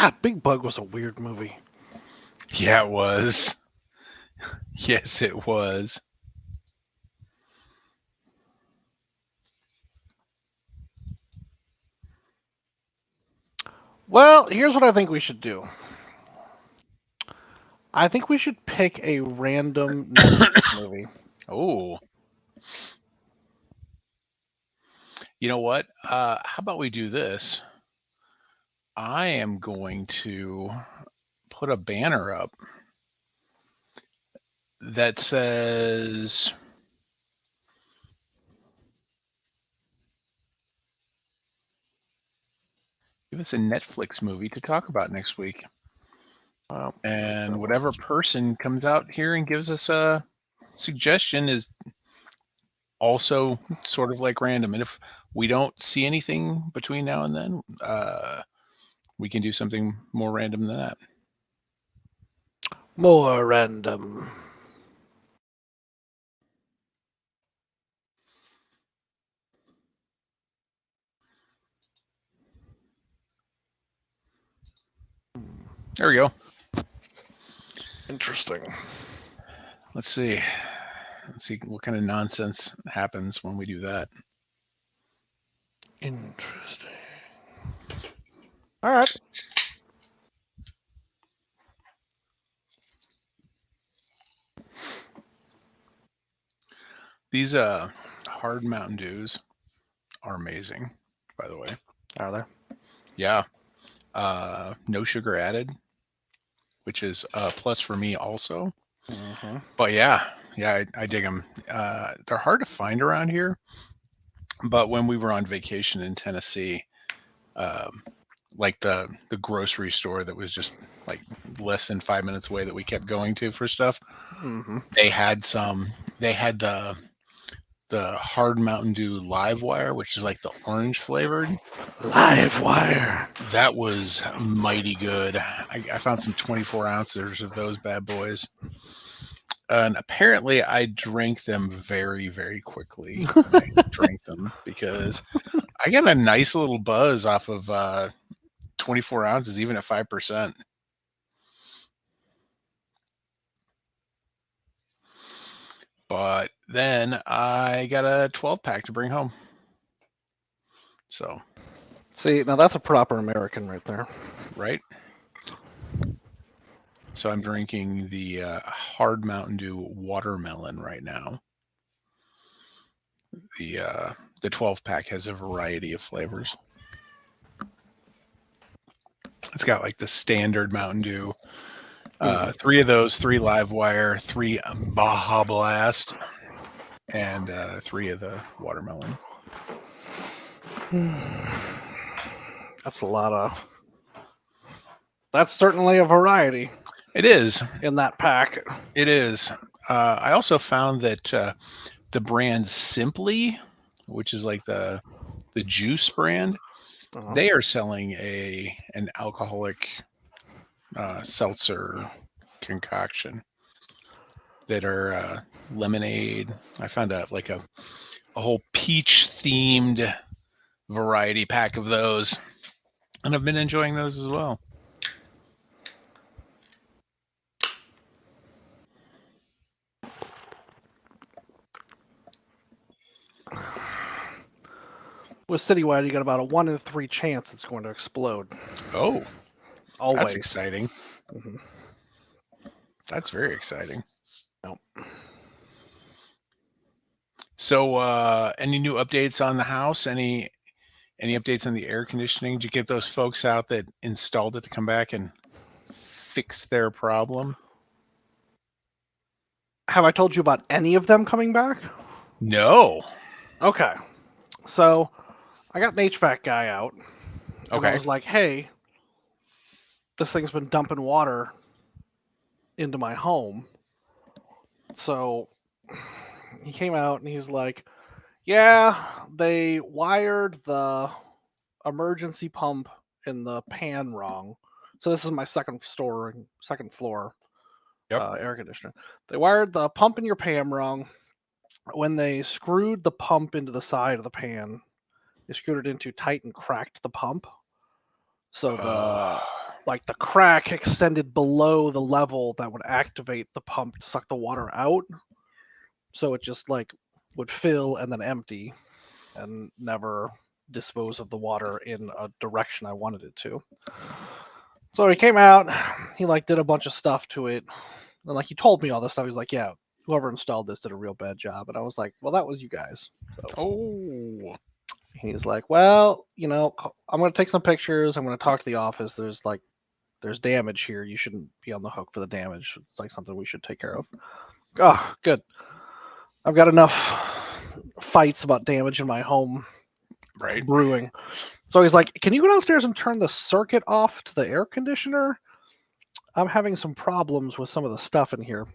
God, Big Bug was a weird movie. Yeah, it was. Yes, it was. Well, here's what I think we should do. I think we should pick a random Netflix movie. Oh, you know what? How about we do this? I am going to put a banner up that says give us a Netflix movie to talk about next week. And whatever person comes out here and gives us a suggestion is also sort of like random. And if we don't see anything between now and then, we can do something more random than that. More random. There we go. Interesting. Let's see. Let's see what kind of nonsense happens when we do that. Interesting. All right. These hard Mountain Dews are amazing, by the way. Are there? Yeah. No sugar added, which is a plus for me also. Mm-hmm. But yeah, I dig them. They're hard to find around here, but when we were on vacation in Tennessee, um, like the grocery store that was just like less than 5 minutes away that we kept going to for stuff, Mm-hmm. they had some. They had the hard Mountain Dew Live Wire, which is like the orange flavored. Live wire. That was mighty good. I found some 24 ounces of those bad boys. And apparently I drank them very, very quickly when I drank them because I got a nice little buzz off of 24 ounces, even at 5%. But then I got a 12 pack to bring home. So, See, now that's a proper American right there. right? So I'm drinking the hard Mountain Dew watermelon right now. The 12 pack has a variety of flavors. It's got like the standard Mountain Dew, three of those, three Live Wire, three Baja Blast, and three of the watermelon. That's a lot of. That's certainly a variety It is. in that pack. It is. I also found that the brand Simply, which is like the juice brand, they are selling an alcoholic seltzer concoction that are lemonade. I found a whole peach themed variety pack of those, and I've been enjoying those as well. With Citywide, you got about a 1 in 3 chance it's going to explode. Oh, Always. that's exciting. Mm-hmm. That's very exciting. Nope. So, any new updates on the house? Any updates on the air conditioning? Did you get those folks out that installed it to come back and fix their problem? Have I told you about any of them coming back? No. Okay. So, I got an HVAC guy out. And I Okay. was like, hey, this thing's been dumping water into my home. So, he came out and he's like, yeah, they wired the emergency pump in the pan wrong. So this is my second floor Yep. air conditioner. They wired the pump in your pan wrong. When they screwed the pump into the side of the pan, they screwed it in too tight and cracked the pump. So like the crack extended below the level that would activate the pump to suck the water out. So it just like would fill and then empty and never dispose of the water in a direction I wanted it to. So he came out, he like did a bunch of stuff to it. And like he told me all this stuff. He's like, yeah, whoever installed this did a real bad job. And I was like, well, that was you guys. So Oh, he's like, well, I'm gonna take some pictures. I'm gonna talk to the office. There's damage here. You shouldn't be on the hook for the damage. It's like something we should take care of. Oh, good. I've got enough fights about damage in my home right. brewing. So he's like, can you go downstairs and turn the circuit off to the air conditioner? I'm having some problems with some of the stuff in here.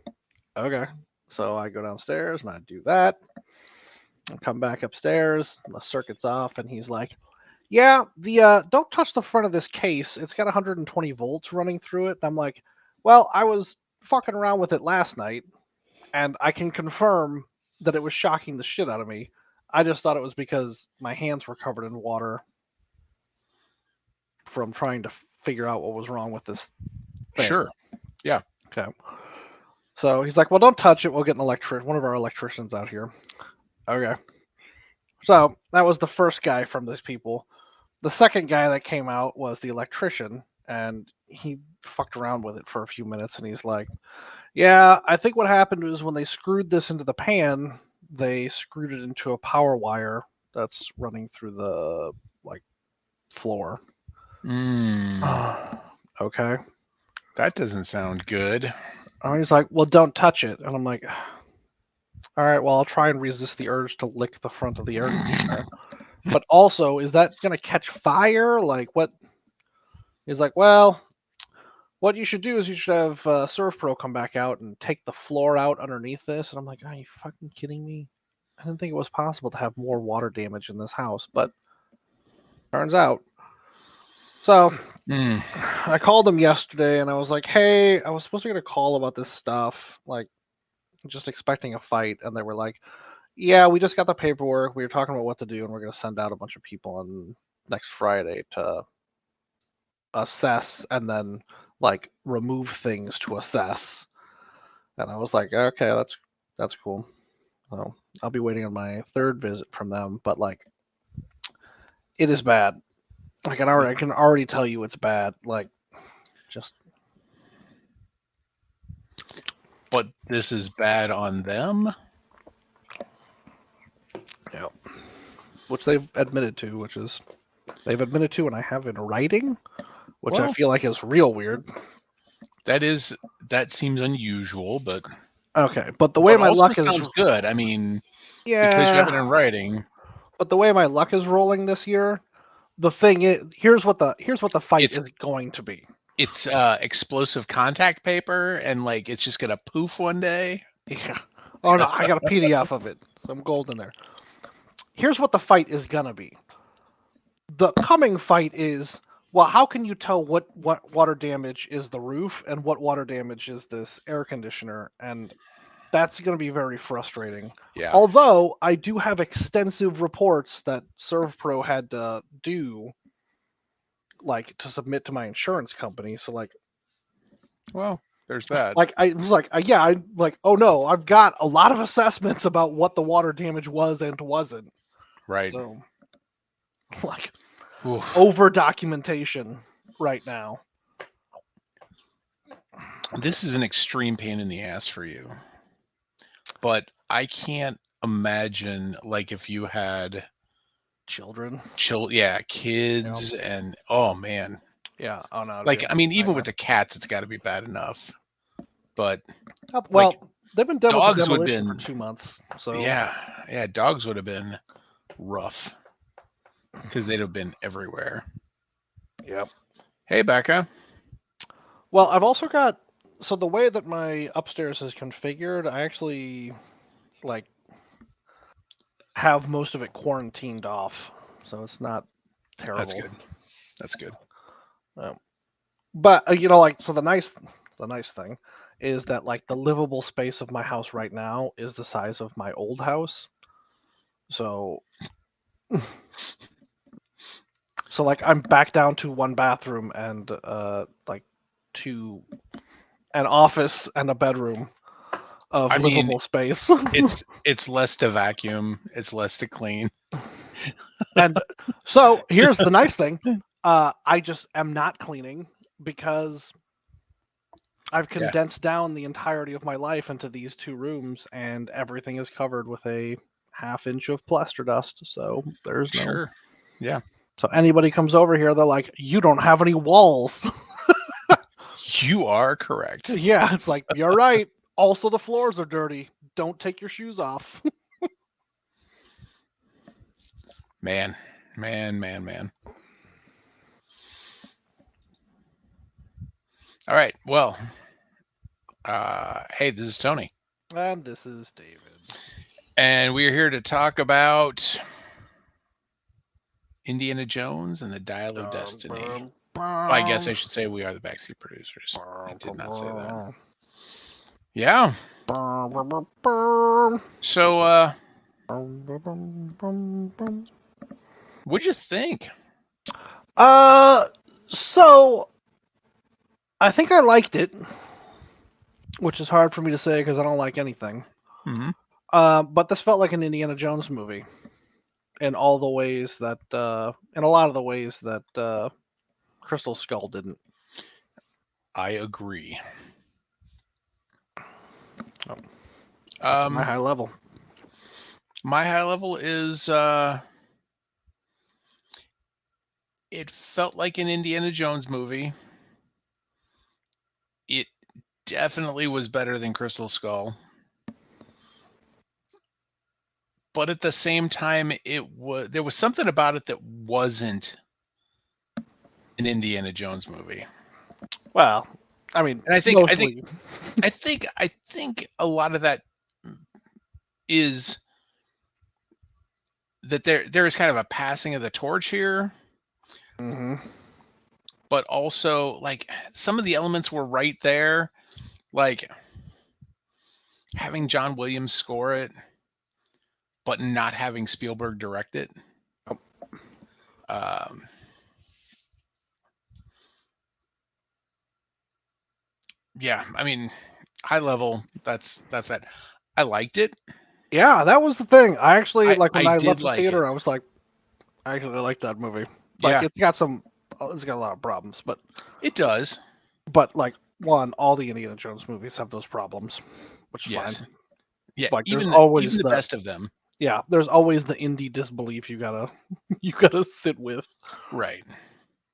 Okay. So I go downstairs and I do that. I come back upstairs, and the circuit's off, and he's like, yeah, the don't touch the front of this case. It's got 120 volts running through it. And I'm like, well, I was fucking around with it last night, and I can confirm that it was shocking the shit out of me. I just thought it was because my hands were covered in water from trying to figure out what was wrong with this thing. Sure. Yeah. Okay. So he's like, well, don't touch it. We'll get one of our electricians out here. Okay. So that was the first guy from these people. The second guy that came out was the electrician, and he fucked around with it for a few minutes, and he's like, yeah, I think what happened was when they screwed this into the pan, they screwed it into a power wire that's running through the floor. Okay. That doesn't sound good. And he's like, well, don't touch it. And I'm like, all right, well, I'll try and resist the urge to lick the front of the air conditioner. But also, is that going to catch fire? Like, what? He's like, well, what you should do is you should have ServPro come back out and take the floor out underneath this. And I'm like, are you fucking kidding me? I didn't think it was possible to have more water damage in this house, but turns out. So I called them yesterday and I was like, hey, I was supposed to get a call about this stuff, like just expecting a fight. And they were like, yeah, we just got the paperwork. We were talking about what to do, and we're going to send out a bunch of people on next Friday to assess and then like remove things to assess. And I was like, okay, that's cool. So I'll be waiting on my third visit from them, but like, it is bad. I can already tell you it's bad. Like, just. But this is bad on them. Yeah. Which they've admitted to, and I have in writing, which I feel like is real weird. That seems unusual, but okay. But the way my luck sounds good. I mean, yeah, because you have it in writing. But the way my luck is rolling this year, the thing is, here's what the fight is going to be. It's explosive contact paper, and like it's just gonna poof one day. Yeah. Oh no, I got a PDF of it. Some gold in there. Here's what the fight is gonna be. The coming fight is, well, how can you tell what water damage is the roof and what water damage is this air conditioner? And that's going to be very frustrating. Yeah. Although I do have extensive reports that ServPro had to do, like to submit to my insurance company. So like, well, there's that. Like I was like, oh no, I've got a lot of assessments about what the water damage was and wasn't. Right. So, like, over documentation right now. This is an extreme pain in the ass for you. But I can't imagine, like, if you had children, kids, and oh man, yeah, oh no, like I mean, even with the cats, it's got to be bad enough. But well, like, they've been done dogs with would have been for 2 months, so yeah, dogs would have been rough because they'd have been everywhere. Yep. Hey, Becca. Well, I've also got, so the way that my upstairs is configured, I actually like have most of it quarantined off, so it's not terrible. That's good. But like, so the nice thing is that like the livable space of my house right now is the size of my old house. So So like I'm back down to one bathroom and like to an office and a bedroom of I mean, livable space. it's less to vacuum, it's less to clean. And so here's the nice thing. I just am not cleaning because I've Yeah, condensed down the entirety of my life into these two rooms, and everything is covered with a half inch of plaster dust. So there's no. sure. Yeah, So anybody comes over here, they're like, "You don't have any walls." you are correct. Yeah, it's like you're right. Also, the floors are dirty. Don't take your shoes off. Man, man. All right. Well, hey, this is Tony, And this is David. and we are here to talk about Indiana Jones and the Dial of Destiny. Well, I guess I should say we are the backseat producers. I did not say that. Yeah. So, what'd you think? Uh, so I think I liked it, which is hard for me to say because I don't like anything. Mm-hmm. But this felt like an Indiana Jones movie in all the ways that, in a lot of the ways that Crystal Skull didn't. I agree. Oh, that's my Um, high level. my high level is it felt like an Indiana Jones movie. It definitely was better than Crystal Skull. But at the same time, there was something about it that wasn't an Indiana Jones movie. Well, I mean, And mostly. I think a lot of that is that there is kind of a passing of the torch here, Hmm. but also like some of the elements were right there, like having John Williams score it, but not having Spielberg direct it. Um, yeah, I mean, high level. That's that. I liked it. Yeah, that was the thing. I actually like when I I did left the like it. theater. I was like, I actually like that movie. Like, Yeah, it's got some, it's got a lot of problems, it does. but like one, all the Indiana Jones movies have those problems, which is fine. Yes. Yeah, Like, there's even always the the best of them. yeah, there's always the indie disbelief you gotta you gotta sit with, Right.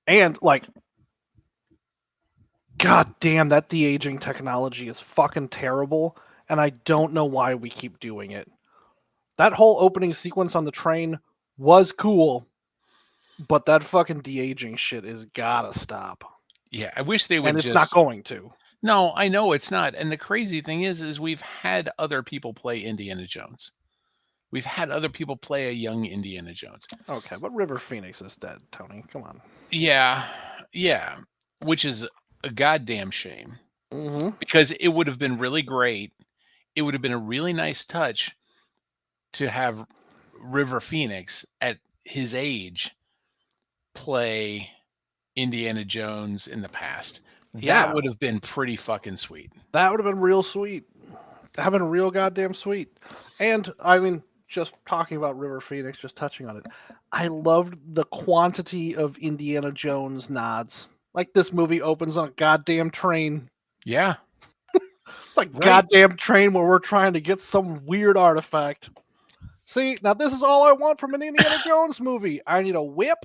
and like, god damn, that de aging technology is fucking terrible, and I don't know why we keep doing it. That whole opening sequence on the train was cool, but that fucking de aging shit is gotta stop, Yeah, I wish they would and it's not just. going to. No, I know it's not. And the crazy thing is we've had other people play Indiana Jones. We've had other people play a young Indiana Jones. Okay, but River Phoenix is dead, Tony. Come on. Yeah, yeah, which is a goddamn shame Mm-hmm. because it would have been really great. It would have been a really nice touch to have River Phoenix at his age play Indiana Jones in the past. That Yeah, would have been pretty fucking sweet. that would have been real sweet. That would have been real goddamn sweet. And I mean, just talking about River Phoenix, just touching on it, I loved the quantity of Indiana Jones nods. Like, this movie opens on a goddamn train. Yeah, It's like right. goddamn train where we're trying to get some weird artifact. See, now this is all I want from an Indiana Jones movie. I need a whip,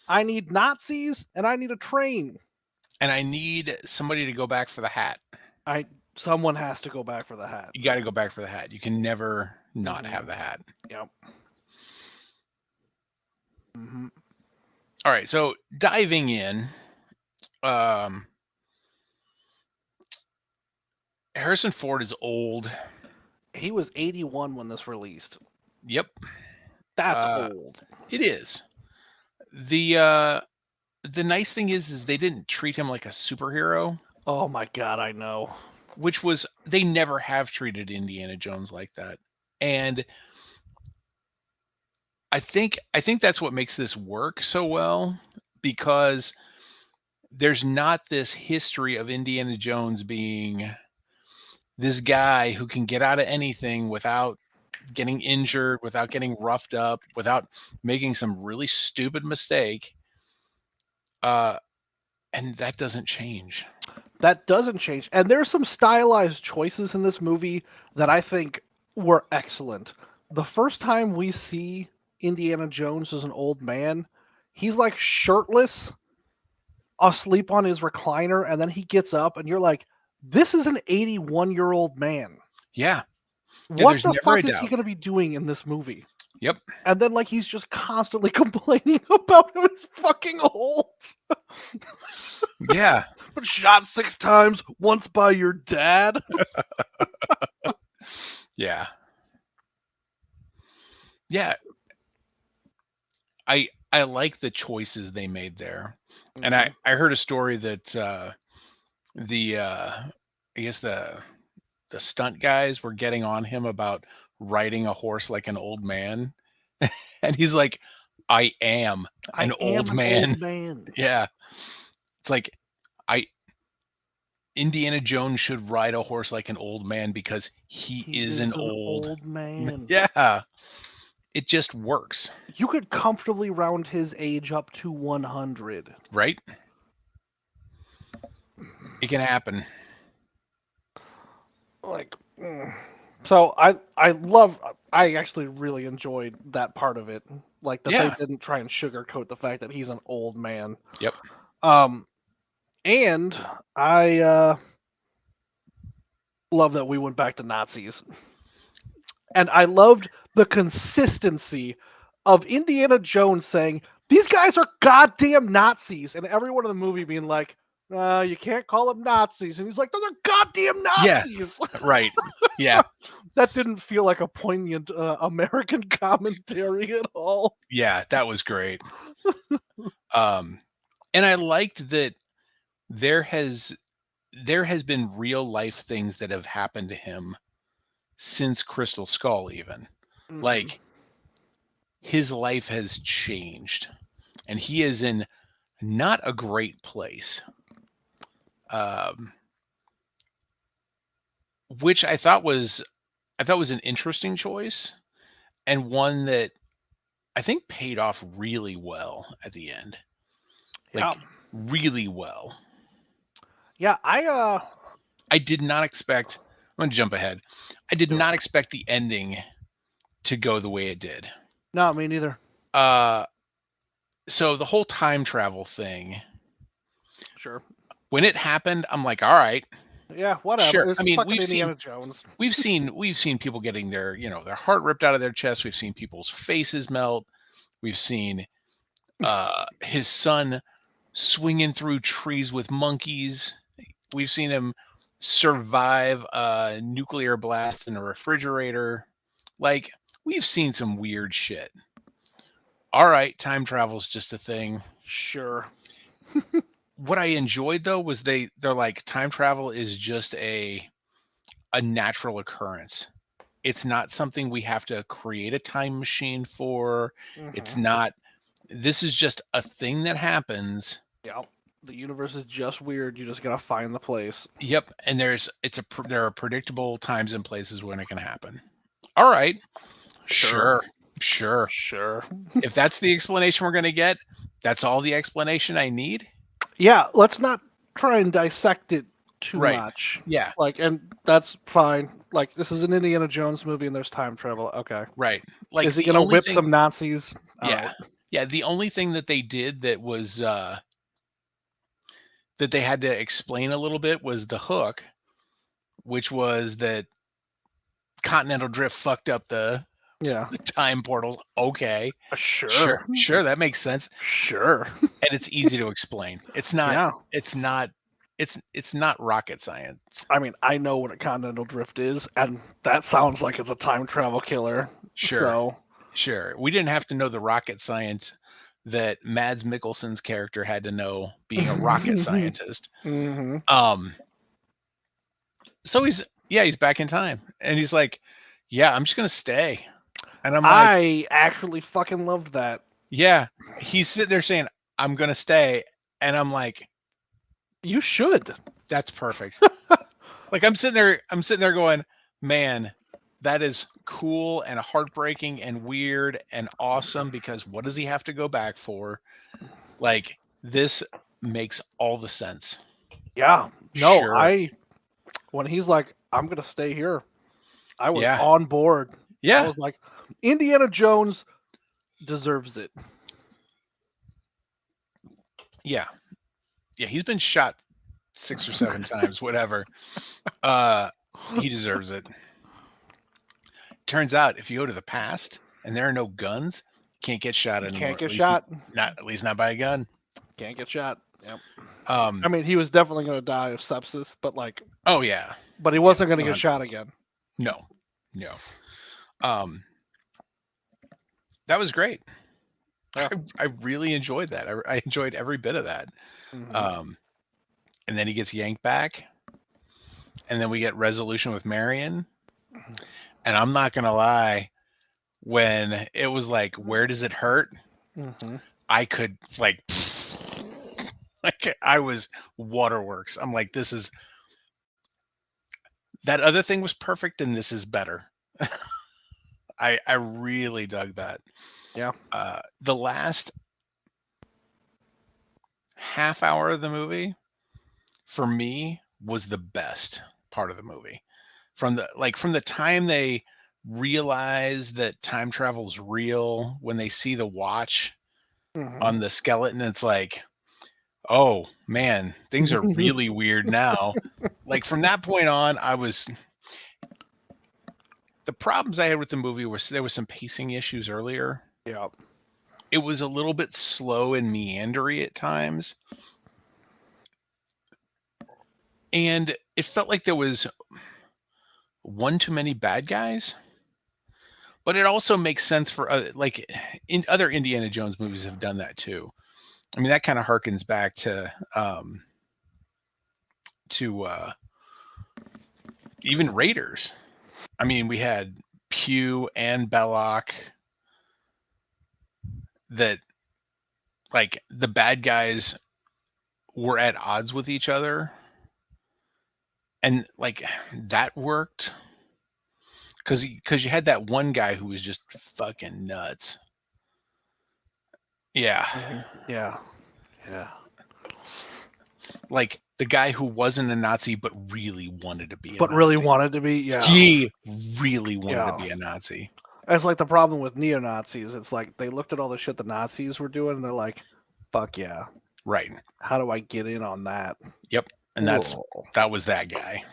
I need Nazis, and I need a train. And I need somebody to go back for the hat. I Someone has to go back for the hat. You got to go back for the hat. You can never not Mhm. have the hat. Yep. Hmm. All right, so diving in, um, Harrison Ford is old. He was 81 when this released. Yep, That's uh, old. it is. The nice thing is they didn't treat him like a superhero, Oh my god, I know. which was they never have treated Indiana Jones like that. And I think that's what makes this work so well, because there's not this history of Indiana Jones being this guy who can get out of anything without getting injured, without getting roughed up, without making some really stupid mistake. Uh, and that doesn't change. That doesn't change. And there's some stylized choices in this movie that I think were excellent. The first time we see Indiana Jones as an old man, he's like shirtless, asleep on his recliner, and then he gets up, and you're like, this is an 81-year-old man. Yeah. Yeah, What there's the never a fuck is he doubt. going to be doing in this movie? Yep. And then, like, he's just constantly complaining about him as fucking old. Yeah. Been shot 6 times, once by your dad. Yeah. Yeah. I like the choices they made there. And I heard a story that the I guess the stunt guys were getting on him about riding a horse like an old man. And he's like, I am I an am old an man. old man. Yeah. It's like I Indiana Jones should ride a horse like an old man because he is an old man. Yeah. It just works, You could comfortably round his age up to 100. right? It can happen. Like, so I actually really enjoyed that part of it. Like that they Yeah. didn't try and sugarcoat the fact that he's an old man. Yep. And I love that we went back to Nazis. And I loved the consistency of Indiana Jones saying, these guys are goddamn Nazis. And everyone in the movie being like, you can't call them Nazis. And he's like, no, they're goddamn Nazis. Yeah. Right. Yeah. That didn't feel like a poignant American commentary at all. Yeah. That was great. And I liked that there has been real life things that have happened to him since Crystal Skull, even. Like, his life has changed and he is in not a great place. Which I thought was an interesting choice, and one that I think paid off really well at the end. Like, Yeah. really well. Yeah, I did not expect I'm gonna jump ahead. I did not expect the ending to go the way it did. No, me neither. So the whole time travel thing, Sure. when it happened, I'm like, all right, Yeah, whatever. sure. It's I mean, fucking Indiana Jones. we've seen people getting their heart ripped out of their chest. We've seen people's faces melt. We've seen his son swinging through trees with monkeys. We've seen him survive a nuclear blast in a refrigerator. Like, we've seen some weird shit. All right, time travel's just a thing. Sure. What I enjoyed though was they're like, time travel is just a natural occurrence. It's not something we have to create a time machine for. It's not. This is just a thing that happens. Yeah. The universe is just weird. You just gotta find the place. Yep, and there are predictable times and places when it can happen. All right, sure. If that's the explanation we're gonna get, that's all the explanation I need. Yeah, let's not try and dissect it too Right. much. Yeah. Like, and that's fine. Like, this is an Indiana Jones movie and there's time travel. Okay. Right. Like, is he the gonna only whip thing- some Nazis? All Yeah. right. Yeah. The only thing that they did that was that they had to explain a little bit was the hook, which was that continental drift fucked up the Yeah. time portals. Okay. Sure. Sure, that makes sense. Sure. And it's easy to explain. It's not. Yeah. It's not rocket science. I mean, I know what a continental drift is, and that sounds like it's a time travel killer. Sure. So, Sure. We didn't have to know the rocket science that Mads Mikkelsen's character had to know, being a rocket scientist. So he's back in time, and he's like, yeah, I'm just gonna stay. And I'm like, I actually fucking loved that. yeah. He's sitting there saying, I'm gonna stay. And I'm like, You should. that's perfect. Like I'm sitting there going, man, that is cool and heartbreaking and weird and awesome because what does he have to go back for? Like this makes all the sense. Yeah. No, Sure. when he's like, I'm gonna stay here, I was Yeah. on board. I Yeah. was like, Indiana Jones deserves it. Yeah. Yeah. He's been shot 6 or 7 times, whatever. He deserves it. Turns out if you go to the past and there are no guns, you can't get shot You anymore. can't get shot. At least not by a gun. Can't get shot. Yep. Um I mean, he was definitely gonna die of sepsis, oh yeah. but he Yeah, wasn't gonna get 100. shot again. No. No. Um that was great. Yeah. I really enjoyed that. I enjoyed every bit of that. Mhm. Um and then he gets yanked back and then we get resolution with Marion. And I'm not going to lie, when it was like, where does it hurt? Mhm. I could like, like I was waterworks. I'm like, this is that other thing was perfect, and this is better. I really dug that. Yeah. The last half hour of the movie for me was the best part of the movie. From the time they realize that time travel's real, when they see the watch Mhm. on the skeleton, it's like, oh man, things are really weird now. Like from that point on, the problems I had with the movie was there was some pacing issues earlier. Yeah. It was a little bit slow and meandery at times. And it felt like there was one too many bad guys. But it also makes sense for like in other Indiana Jones movies have done that too. I mean, that kind of harkens back to even Raiders. I mean, we had Pew and Belloc that like the bad guys were at odds with each other, and like that worked because you had that one guy who was just fucking nuts. Yeah, Mhm. Yeah. Yeah. like the guy who wasn't a Nazi but really wanted to be a But really Nazi. wanted to be. Yeah. He really wanted to Yeah. be a Nazi. It's like the problem with neo Nazis. It's like they looked at all the shit the Nazis were doing, and they're like, "Fuck yeah! Right. How do I get in on that?" Yep. And Oh. that was that guy.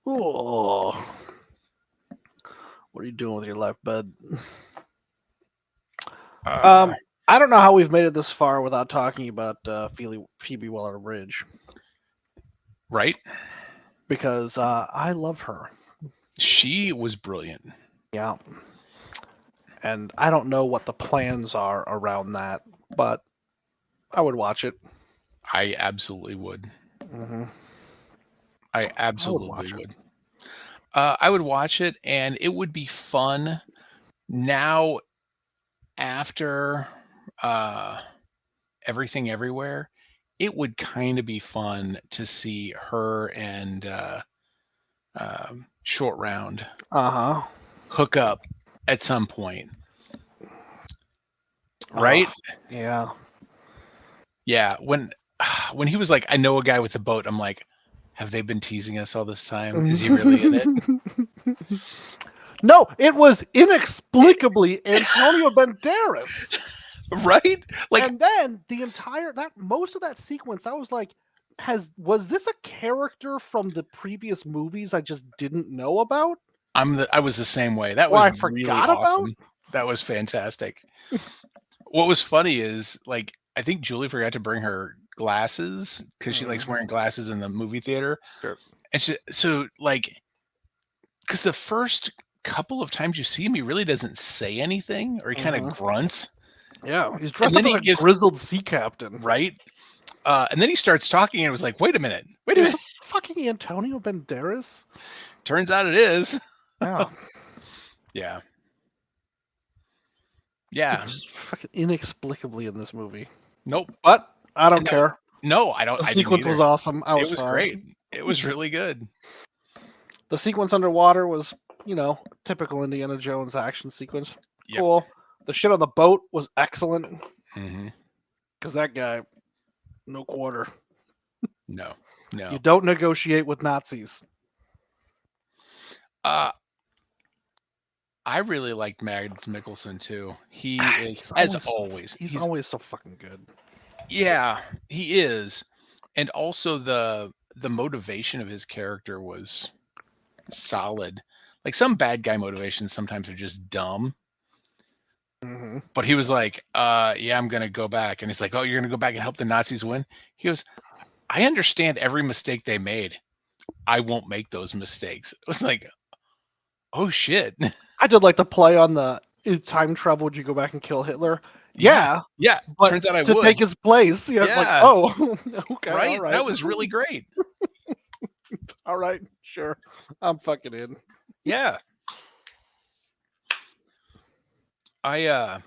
Oh. What are you doing with your life, bud? Uh, I don't know how we've made it this far without talking about Phoebe Waller-Bridge right. because I love her. She was brilliant. Yeah, and I don't know what the plans are around that, but I would watch it. I absolutely would. Hmm. I I would absolutely watch it. would. I would watch it, and it would be fun now after Everything Everywhere. It would kind of be fun to see her and Short Round Uh huh. hook up at some point, Oh, right? yeah. Yeah. When he was like, "I know a guy with a boat," I'm like, "Have they been teasing us all this time? Is he really in it?" No, it was inexplicably Antonio Banderas. Right? Like And then the entire that most of that sequence, I was like, was this a character from the previous movies I just didn't know about? I was the same way. That Or was I really forgot about? awesome. That was fantastic. What was funny is like I think Julie forgot to bring her glasses because she likes Mhm. wearing glasses in the movie theater. Sure. And so like because the first couple of times you see him, he really doesn't say anything or he kind of Mhm. grunts. Yeah, he's And dressed then up as he a gives grizzled sea captain. right. And then he starts talking and it was like, wait a minute, wait a Is minute. it fucking Antonio Banderas? Turns out it is. Yeah. Yeah. Yeah. It's fucking inexplicably in this movie. Nope. But I And don't that was, care. no, The I didn't sequence was either. awesome. I It was was fine. great. It was really good. The sequence underwater was, typical Indiana Jones action sequence. Yep. Cool. The shit on the boat was excellent Hmm. because that guy, no quarter. No. You No. don't negotiate with Nazis. Uh I really liked Mads Mikkelsen too. He is, He's as always so, always, he's always so fucking good. yeah, he is. And also the motivation of his character was solid. Like some bad guy motivations sometimes are just dumb. Hmm. But he was like, yeah, I'm gonna go back. And he's like, oh, you're gonna go back and help the Nazis win? He goes, I understand every mistake they made. I won't make those mistakes. It was like, oh shit. I did like the play on the time travel. Would you go back and kill Hitler? Yeah. Yeah, Yeah. but Turns out I to would. take his place, yeah, it's like, Yeah. oh, okay, all Right? right, That was really great. all right, sure, I'm fucking in. Yeah. I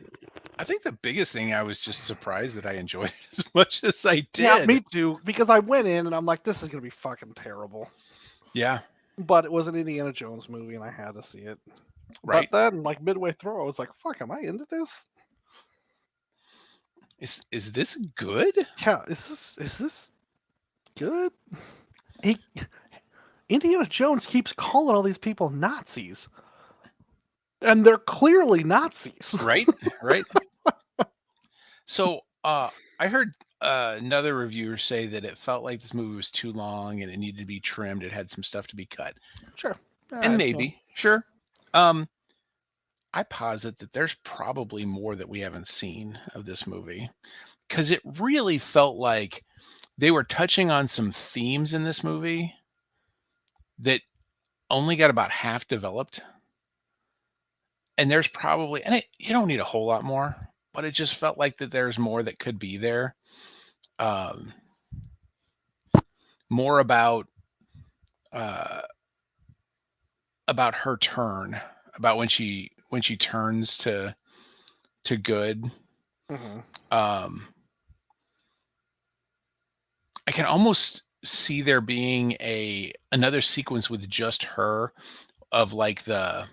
think the biggest thing, I was just surprised that I enjoyed it as much as I Yeah, did. me too. Because I went in and I'm like, this is gonna be fucking terrible. Yeah. But it was an Indiana Jones movie and I had to see it. But Right? then, like midway through, I was like, fuck, am I into this? Is this good? Yeah, is this good? He Indiana Jones keeps calling all these people Nazis, and they're clearly Nazis. Right? Right? So, I heard another reviewer say that it felt like this movie was too long and it needed to be trimmed. It had some stuff to be cut. Sure, all And right. Yeah. maybe, sure. Um, I posit that there's probably more that we haven't seen of this movie because it really felt like they were touching on some themes in this movie that only got about half developed. And there's probably, and you don't need a whole lot more, but it just felt like that there's more that could be there. Um, More uh, about her turn, about when she turns to good. Hmm. Um, I can almost see there being another sequence with just her, of like the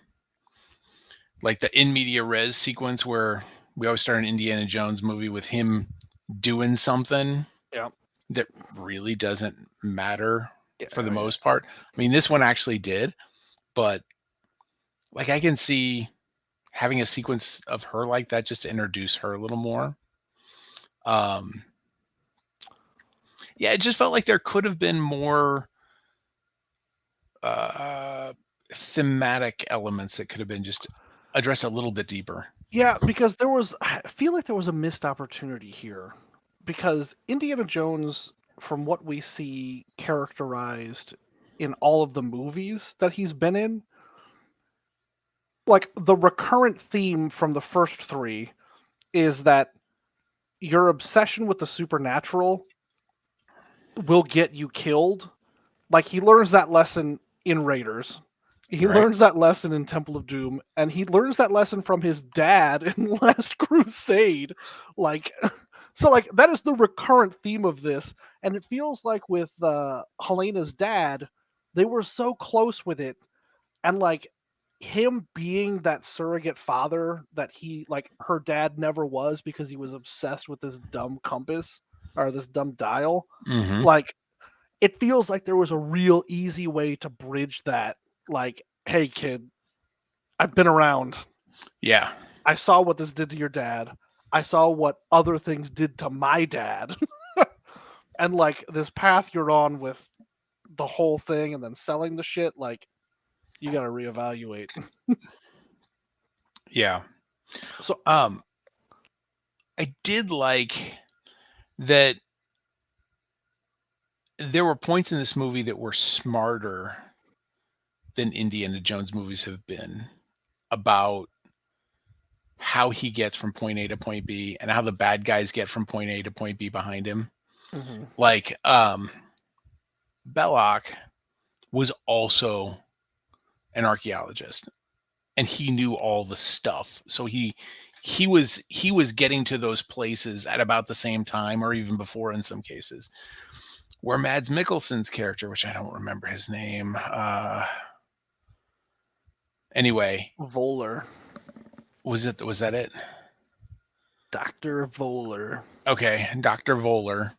in media res sequence where we always start an Indiana Jones movie with him doing something Yeah. that really doesn't matter for the Yeah. Yeah. most part. I mean, this one actually did, but like I can see having a sequence of her like that just to introduce her a little more. Um, yeah, it just felt like there could have been more uh, thematic elements that could have been just addressed a little bit deeper. Yeah, because I feel like there was a missed opportunity here. Because Indiana Jones, from what we see characterized in all of the movies that he's been in, like the recurrent theme from the first three is that your obsession with the supernatural will get you killed. Like he learns that lesson in Raiders. He Right. learns that lesson in Temple of Doom, and he learns that lesson from his dad in Last Crusade. Like, so like that is the recurrent theme of this, and it feels like with Helena's dad, they were so close with it, and like him being that surrogate father that he like her dad never was because he was obsessed with this dumb compass or this dumb dial. Hmm. Like it feels like there was a real easy way to bridge that. Like, hey kid, I've been around. Yeah. I saw what this did to your dad. I saw what other things did to my dad. And like this path you're on with the whole thing and then selling the shit, like you got to reevaluate. Yeah. So Um, I did like that there were points in this movie that were smarter than Indiana Jones movies have been about how he gets from point A to point B and how the bad guys get from point A to point B behind him. mhm. Like Belloc was also an archaeologist and he knew all the stuff. So he was getting to those places at about the same time or even before in some cases. Where Mads Mikkelsen's character, which I don't remember his name, anyway, Voller. was that it? Dr. Voller. Okay, Dr. Voller.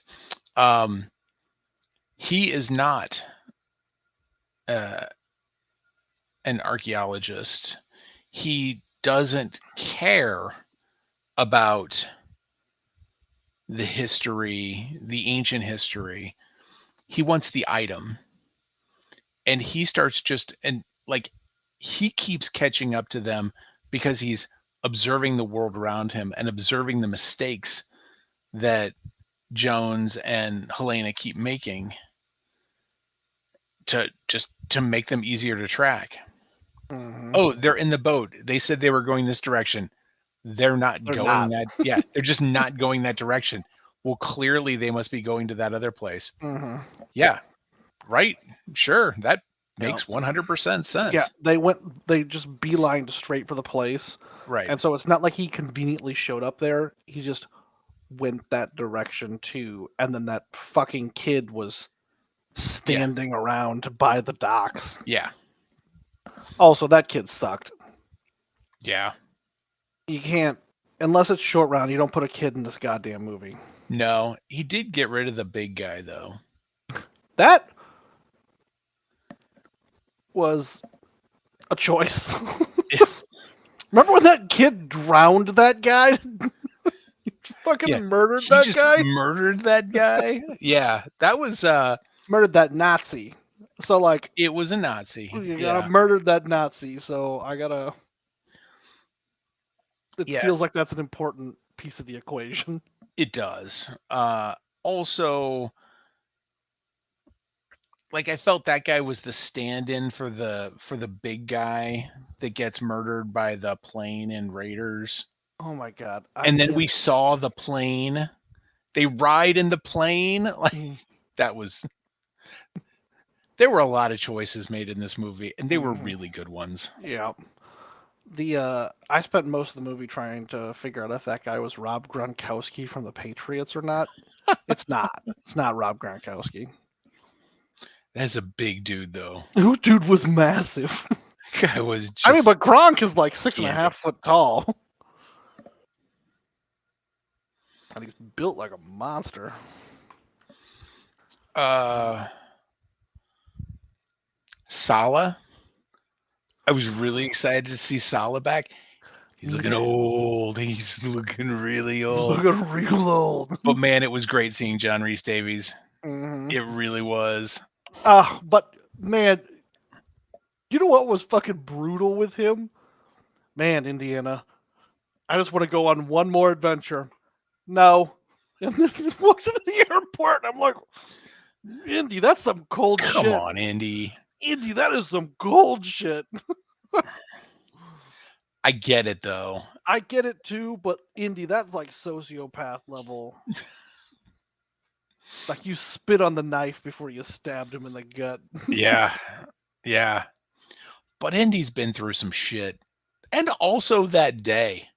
Um, he is not uh, an archaeologist. He doesn't care about the history, the ancient history. He wants the item. And he starts just and like he keeps catching up to them because he's observing the world around him and observing the mistakes that Jones and Helena keep making to make them easier to track. Mm-hmm. Oh, they're in the boat. They said they were going this direction. They're not They're going not. that. Yeah, they're just not going that direction. Well, clearly they must be going to that other place. Mm-hmm. Yeah, right. Sure, that Yeah. makes 100% Yeah, sense. they just beelined straight for the place. Right. And so it's not like he conveniently showed up there. He just went that direction too. And then that fucking kid was Yeah. standing around by the docks. Yeah. Also, that kid sucked. Yeah. You can't, unless it's short round, you don't put a kid in this goddamn movie. No, he did get rid of the big guy though. That was a choice. Remember when that kid drowned that guy? He fucking Yeah. murdered He that just guy? murdered that guy. Yeah, that was Murdered that Nazi. So, like, it was a Nazi. you gotta Yeah. murdered that Nazi, so I gotta. It Yeah, feels like that's an important piece of the equation. it does. Also, like I felt that guy was the stand-in for the big guy that gets murdered by the plane and Raiders. Oh my god, I And then we can't. saw the plane. They ride in the plane. Like that was there were a lot of choices made in this movie and they were really good ones. Yeah, I spent most of the movie trying to figure out if that guy was Rob Gronkowski from the Patriots or not. It's not. It's not Rob Gronkowski. That's a big dude though. Who dude was massive. Guy was I mean, just but Gronk is like six and a gigantic. half foot tall. And he's built like a monster. Sala. I was really excited to see Sala back. He's looking old. He's looking really old. Looking real old. But man, it was great seeing John Rhys Davies. Mm-hmm. It really was. But man, you know what was fucking brutal with him? Man, Indiana, I just want to go on one more adventure. No. And then he walks into the airport, and I'm like, Indy, that's some cold Come shit. on, Indy. Indy, that is some cold shit. I get it though. I get it too, but Indy, that's like sociopath level. Like you spit on the knife before you stabbed him in the gut. Yeah. Yeah. But Indy's been through some shit. And also that day.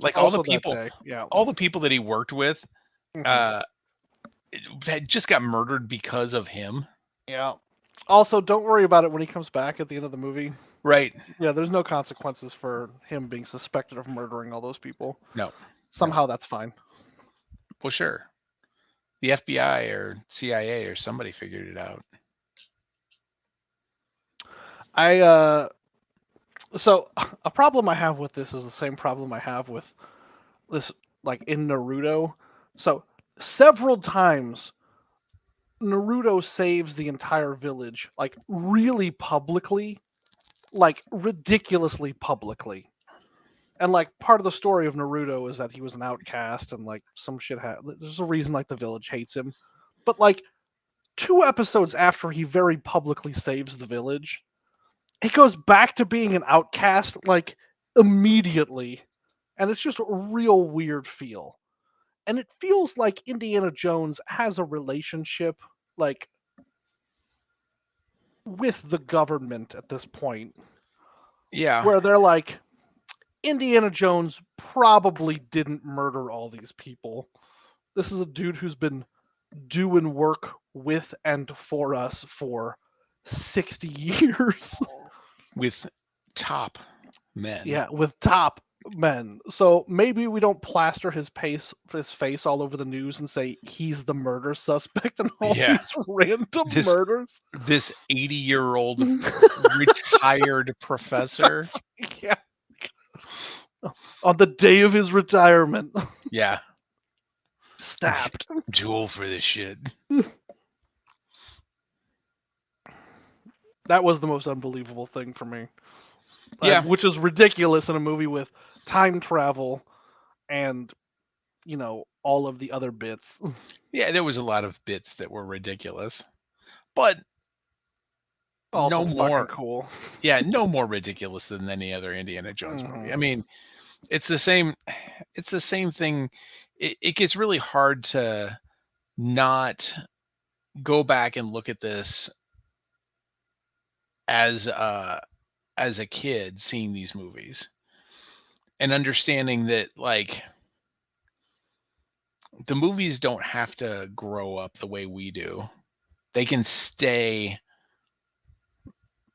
Like Also that day, yeah. all the people that he worked with Mhm. had just got murdered because of him. Yeah. Also, don't worry about it when he comes back at the end of the movie. Right. Yeah, there's no consequences for him being suspected of murdering all those people. No. Somehow that's fine. Well, sure. The FBI or CIA or somebody figured it out. So a problem I have with this is the same problem I have with this, like in Naruto. So several times Naruto saves the entire village, like really publicly, like ridiculously publicly. And like part of the story of Naruto is that he was an outcast and like some shit there's a reason like the village hates him. But like 2 episodes after he very publicly saves the village, he goes back to being an outcast like immediately. And it's just a real weird feel. And it feels like Indiana Jones has a relationship like with the government at this point Yeah. where they're like, Indiana Jones probably didn't murder all these people. This is a dude who's been doing work with and for us for 60 years. With top men. Yeah, with top men. So maybe we don't plaster his face all over the news and say he's the murder suspect in all Yeah. these random This murders. this 80-year-old retired professor. Yeah. On the day of his retirement, Yeah. stabbed. Too old for this shit. That was the most unbelievable thing for me. Yeah. Which is ridiculous in a movie with time travel and, all of the other bits. Yeah, there was a lot of bits that were ridiculous. But Also no fucking more. cool. Yeah, no more ridiculous than any other Indiana Jones movie. I mean, it's the same thing. It gets really hard to not go back and look at this as a kid seeing these movies and understanding that, like, the movies don't have to grow up the way we do. They can stay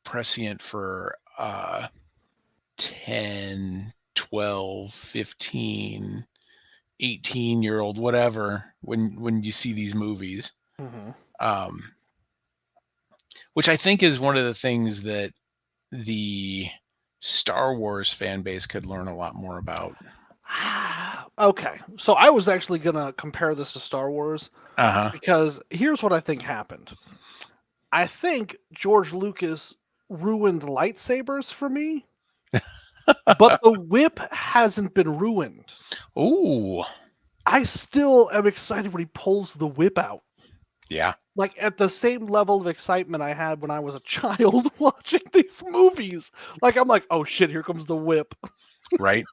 prescient for 10, 12, 15, 18-year-old, whatever, when you see these movies. Um, which I think is one of the things that the Star Wars fan base could learn a lot more about. Okay, so I was actually gonna compare this to Star Wars Uh-huh. because here's what I think happened. I think George Lucas ruined lightsabers for me, but the whip hasn't been ruined. Ooh. I still am excited when he pulls the whip out. Yeah. Like at the same level of excitement I had when I was a child watching these movies. Like I'm like, oh shit, here comes the whip. Right.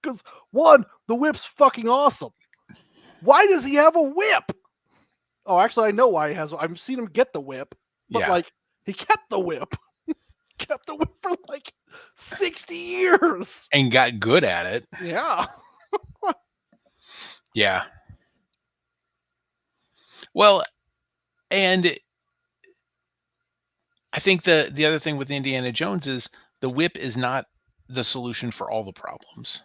Because one, the whip's fucking awesome. Why does he have a whip? Oh, actually, I know why he has. I've seen him get the whip, but Yeah. like he kept the whip, kept the whip for like 60 years. And got good at it. Yeah. Yeah. Well, and I think the other thing with Indiana Jones is the whip is not the solution for all the problems.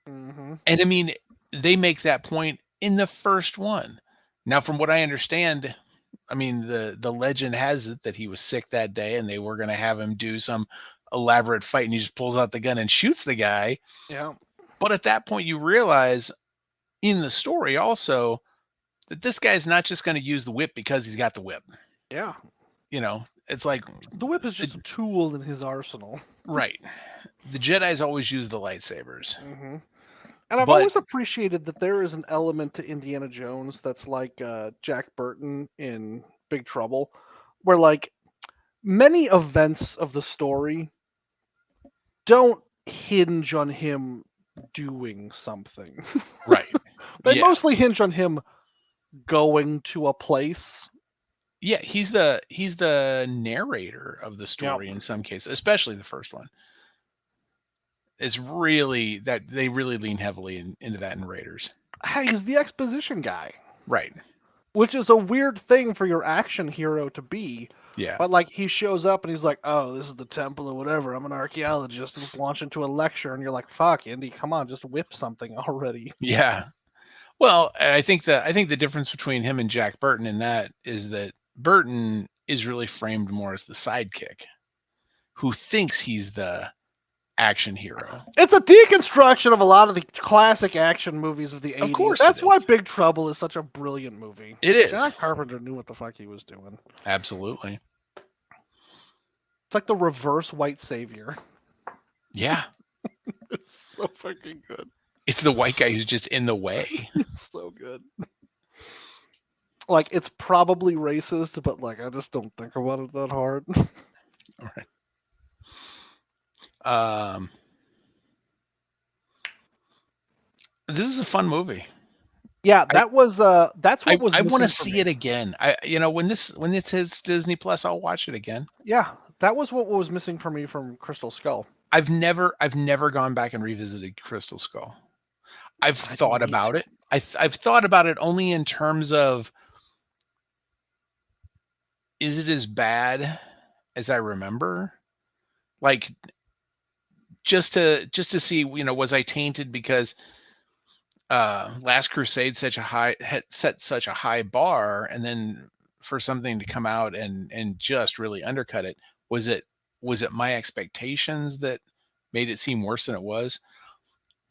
Mm-hmm. And I mean, they make that point in the first one. Now, from what I understand, I mean, the legend has it that he was sick that day and they were going to have him do some elaborate fight, and he just pulls out the gun and shoots the guy. Yeah. But at that point, you realize in the story also that this guy's not just going to use the whip because he's got the whip. Yeah. It's like The whip is just a tool in his arsenal. right. The Jedi's always use the lightsabers. Mm-hmm. And I've But always appreciated that there is an element to Indiana Jones that's like Jack Burton in Big Trouble, where like many events of the story don't hinge on him doing something. right. They Yeah. mostly hinge on him going to a place. Yeah, he's the narrator of the story in some cases, especially the first one. It's really that they really lean heavily into that in Raiders. Hey, he's the exposition guy. Right. Which is a weird thing for your action hero to be. Yeah. But like he shows up and he's like, "Oh, this is the temple or whatever. I'm an archaeologist." And launch into a lecture, and you're like, "Fuck, Indy, come on, just whip something already." Yeah. Well, I think the difference between him and Jack Burton in that is that Burton is really framed more as the sidekick who thinks he's the action hero. It's a deconstruction of a lot of the classic action movies of the 80s. Of course That's it why is. Big Trouble is such a brilliant movie. It is. John Carpenter knew what the fuck he was doing. Absolutely. It's like the reverse white savior. Yeah. It's so fucking good. It's the white guy who's just in the way. It's so good. Like, it's probably racist, but like I just don't think about it that hard. All right. This is a fun movie. Yeah, that's what was. I want to missing for see me. it again. When it says Disney Plus, I'll watch it again. Yeah, that was what was missing for me from Crystal Skull. I've never gone back and revisited Crystal Skull. I've I thought didn't either. about it. I've thought about it only in terms of, is it as bad as I remember? Like, just to see, was I tainted because Last Crusade such a high had set such a high bar, and then for something to come out and just really undercut it, was it was it my expectations that made it seem worse than it was?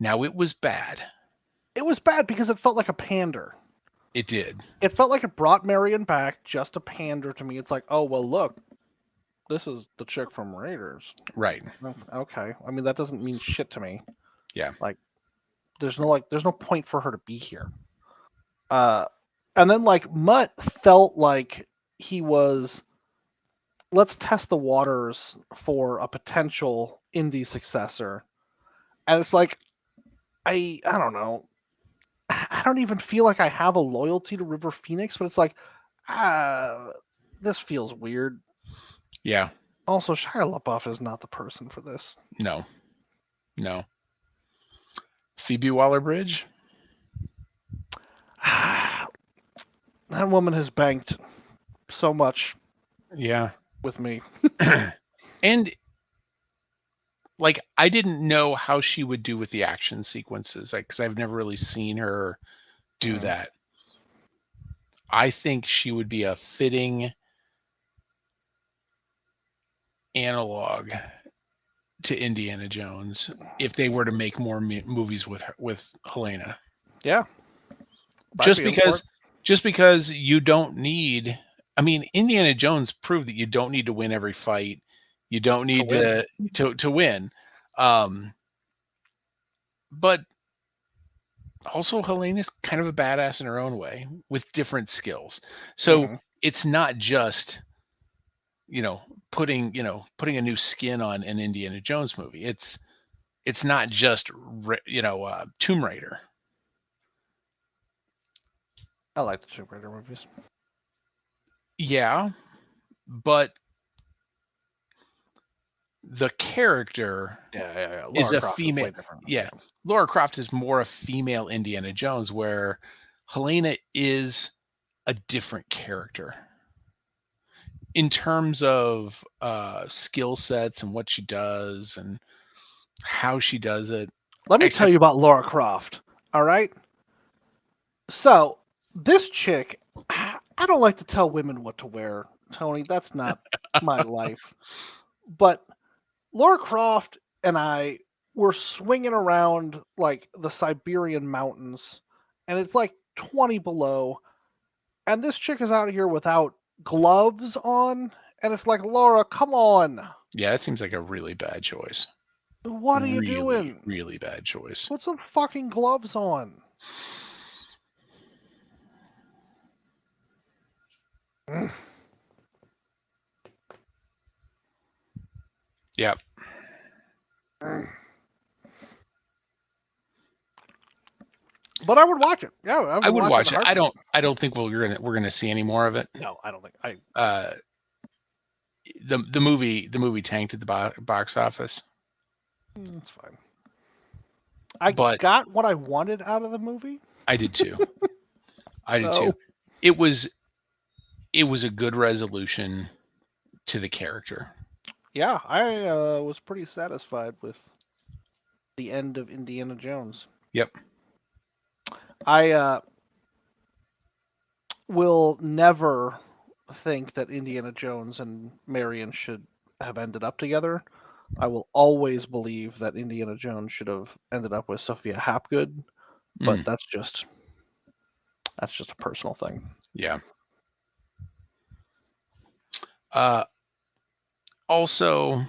Now it was bad. It was bad because it felt like a pander. It did. It felt like it brought Marion back just to pander to me. It's like, oh well, look, this is the chick from Raiders. Right. Okay, I mean that doesn't mean shit to me. Yeah. Like, there's no point for her to be here. Uh, and then like Mutt felt like he was, let's test the waters for a potential indie successor, and it's like I don't know. I don't even feel like I have a loyalty to River Phoenix, but it's like, ah, this feels weird. Yeah. Also, Shia LaBeouf is not the person for this. No. No. Phoebe Waller-Bridge? That woman has banked so much Yeah. with me. And like, I didn't know how she would do with the action sequences, like, because I've never really seen her do Mm. that. I think she would be a fitting analog to Indiana Jones if they were to make more movies with Helena. Yeah, I'd Just be in for it. because just because you don't need, I mean, Indiana Jones proved that you don't need to win every fight. You don't To need win. to win. Um, but also Helena's kind of a badass in her own way with different skills. So Hmm. it's not just, you know, putting a new skin on an Indiana Jones movie. It's not just Tomb Raider. I like the Tomb Raider movies. Yeah, but the character Yeah. is Lara a Croft is female. way different. Yeah, Yeah. Laura Croft is more a female Indiana Jones, where Helena is a different character in terms of skill sets and what she does and how she does it. Let me tell Except, you about Lara Croft. All right. So this chick, I don't like to tell women what to wear, Tony. That's not my life. But Laura Croft and I were swinging around like the Siberian mountains, and it's like 20 below, and this chick is out here without gloves on, and it's like, Laura, come on. yeah, that seems like a really bad choice. What are you Really, doing? really bad choice. Put some fucking gloves on. Mm. Yeah, But I would watch it. Yeah, I I would would watch it in a watch it. I heartbeat. don't. I don't think we're gonna see any more of it. No, I don't think I. Uh, the movie tanked at the box office, It's fine. I but got what I wanted out of the movie. I did too. I did too. So It was it was a good resolution to the character. yeah, I was pretty satisfied with the end of Indiana Jones. Yep. I will never think that Indiana Jones and Marion should have ended up together. I will always believe that Indiana Jones should have ended up with Sophia Hapgood, but Mm, that's just a personal thing. yeah. Uh, Also,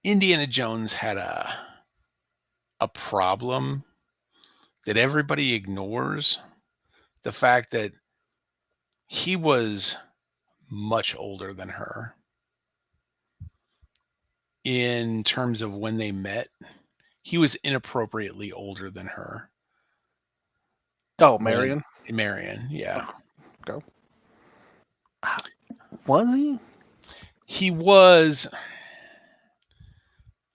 Indiana Jones had a problem that everybody ignores. The fact that he was much older than her in terms of when they met. He was inappropriately older than her Oh, when Marion. Marion. Yeah. Oh, go. Was he? He was.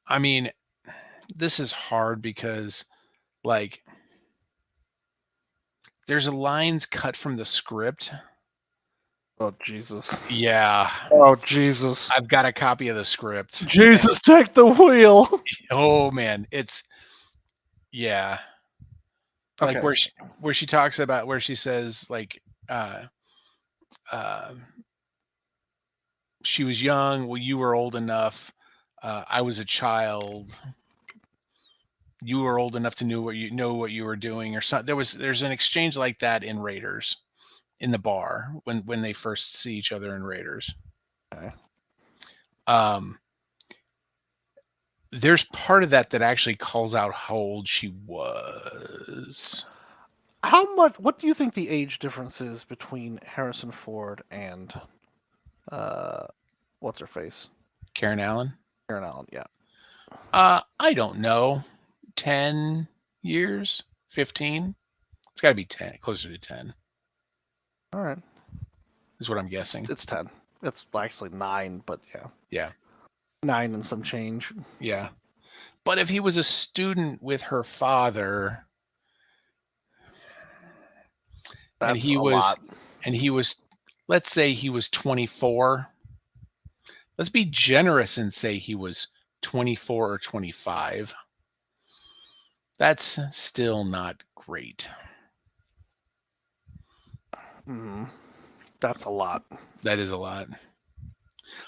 I mean, this is hard because, like, there's lines cut from the script. Oh Jesus. Yeah, Oh Jesus. I've got a copy of the script. Jesus, take the wheel. Oh man, it's yeah. Like Okay. where she talks about where she says like uh uh she was young, well you were old enough. I was a child. You were old enough to know what you were doing or something. There's an exchange like that in Raiders in the bar when they first see each other in Raiders. Okay. Um there's part of that that actually calls out how old she was. What do you think the age difference is between Harrison Ford and what's her face? Karen Allen? Karen Allen, yeah. I don't know. 10 years? 15? It's got to be 10, closer to 10, All right. is what I'm guessing. It's 10. It's actually 9, but yeah. Yeah. 9 and some change. Yeah. But if he was a student with her father and That's a lot. he was let's say he was 24. Let's be generous and say he was 24 or 25. That's still not great. That's a lot. That is a lot.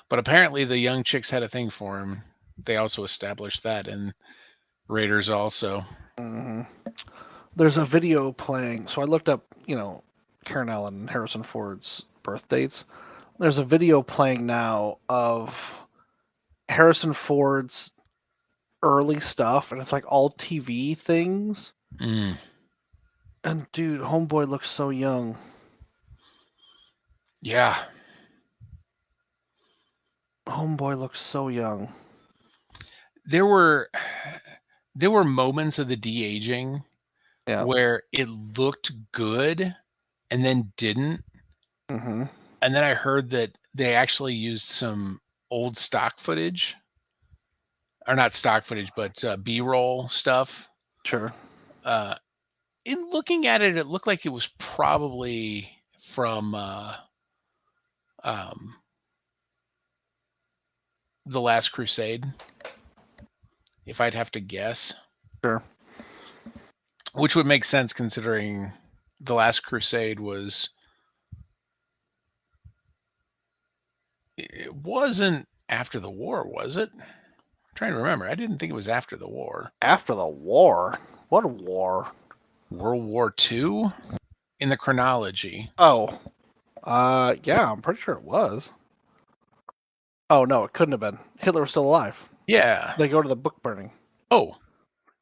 But apparently the young chicks had a thing for him. They also established that in Raiders also. There's a video playing. So I looked up, Karen Allen and Harrison Ford's birth dates. There's a video playing now of Harrison Ford's early stuff, and it's like all TV things. Mm. And dude, homeboy looks so young. Yeah. Homeboy looks so young. There were moments of the de-aging where it looked good and then didn't. Mm-hmm. And then I heard that they actually used some old stock footage, or not stock footage, but B-roll stuff. Sure. In looking at it, it looked like it was probably from The Last Crusade, if I'd have to guess. Sure. Which would make sense considering The Last Crusade it wasn't after the war, was it? I'm trying to remember. I didn't think it was after the war. After the war? What war? World War II? In the chronology. Oh. Yeah, I'm pretty sure it was. Oh, no, it couldn't have been. Hitler was still alive. Yeah. They go to the book burning. Oh,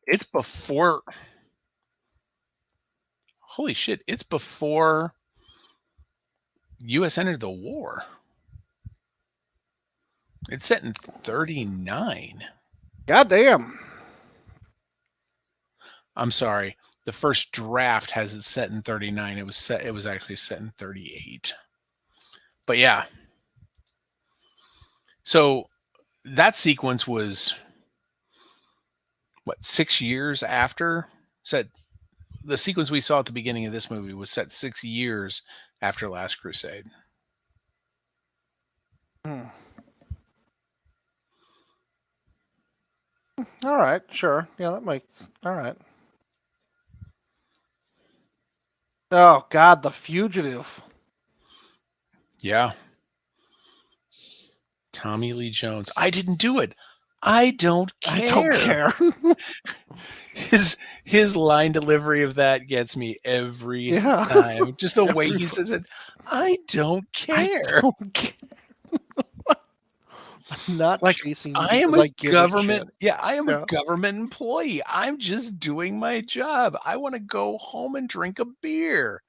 it's before. Holy shit, it's before U.S. entered the war. It's set in 39. Goddamn. I'm sorry. The first draft has it set in 39. It was actually set in 38. But yeah. So that sequence was what, 6 years after? The sequence we saw at the beginning of this movie was set 6 years after Last Crusade. All right, sure. Yeah, that makes. All right. Oh God, The Fugitive. Yeah. Tommy Lee Jones. I didn't do it. I don't care. I don't care. His line delivery of that gets me every time. Just the way he says it. I don't care. I don't care. I'm not like chasing. I am a government. I am a government employee. I'm just doing my job. I want to go home and drink a beer.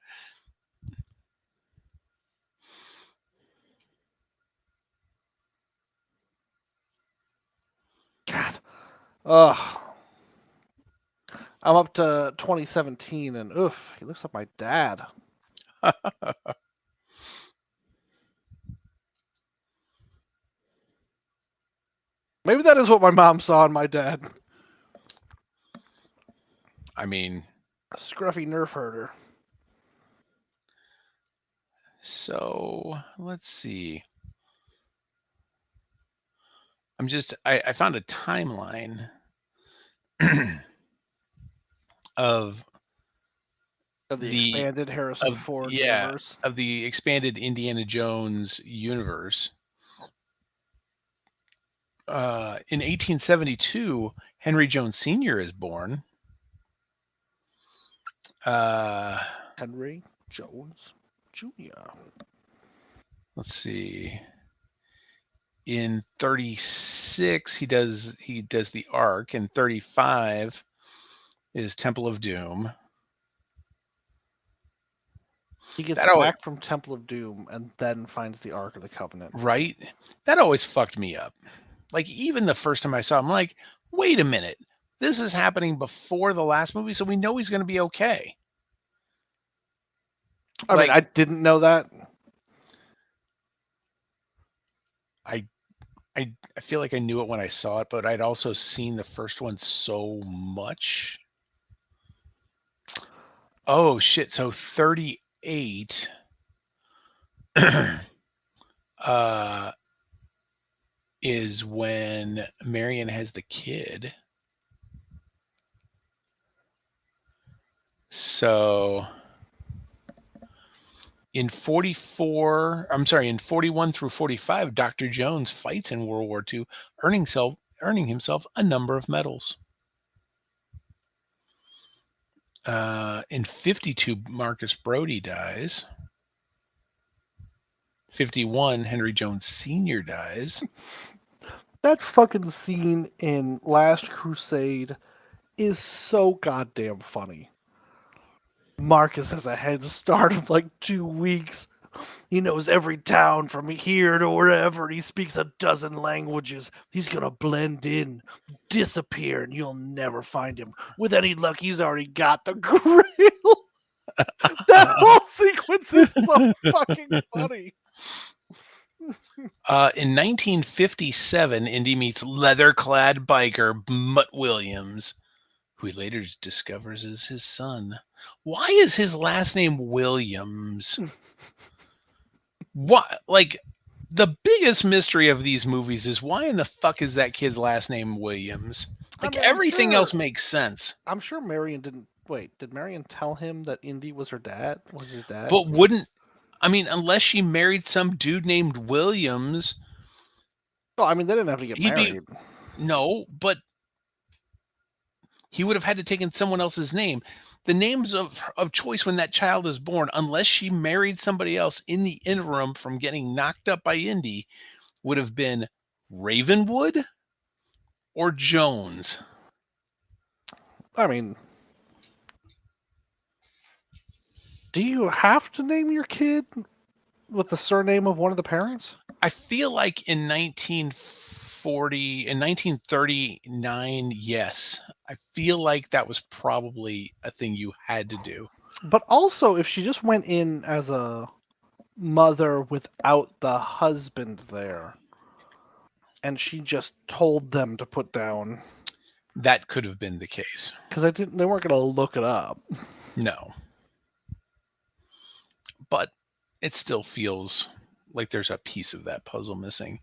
God. Ugh. I'm up to 2017, and oof, he looks like my dad. Maybe that is what my mom saw in my dad. I mean, A scruffy nerf herder. so let's see. I found a timeline of Of the the expanded Harrison Ford universe. of the expanded Indiana Jones universe. In 1872, Henry Jones Sr. is born. Uh, Henry Jones Jr. let's see. In 36, he does the Ark. In 35 is Temple of Doom. He gets That always back from Temple of Doom and then finds the Ark of the Covenant. right. That always fucked me up. Like even the first time I saw him, I'm like, wait a minute, this is happening before the last movie, so we know he's going to be okay. I mean, Like I didn't know that. I I feel like I knew it when I saw it, but I'd also seen the first one so much. Oh shit! So 38 uh, is when Marion has the kid. So in 44, I'm sorry, in 41 through 45, Dr. Jones fights in World War II, earning himself a number of medals. In 52, Marcus Brody dies. 51, Henry Jones Sr. dies. That fucking scene in Last Crusade is so goddamn funny. Marcus has a head start of like 2 weeks. He knows every town from here to wherever. He speaks a dozen languages. He's gonna blend in, disappear, and you'll never find him. With any luck, he's already got the grail. That whole sequence is so fucking funny. In 1957, Indy meets leather-clad biker Mutt Williams, who he later discovers is his son. Why is his last name Williams? What? Like, the biggest mystery of these movies is why in the fuck is that kid's last name Williams? I Like, mean, everything else makes sense. I'm sure Marion didn't. Wait, did Marion tell him that Indy was her dad? Was his dad? But wouldn't, I mean, unless she married some dude named Williams, Oh, I mean, they didn't have to get he'd be, married. no, but he would have had to taken someone else's name. The names of choice when that child is born, unless she married somebody else in the interim from getting knocked up by Indy, would have been Ravenwood or Jones. I mean, do you have to name your kid with the surname of one of the parents? I feel like in 1940, in 1939, yes. I feel like that was probably a thing you had to do. But also, if she just went in as a mother without the husband there, and she just told them to put down, That could have been the case. because they weren't gonna look it up. No. But it still feels like there's a piece of that puzzle missing.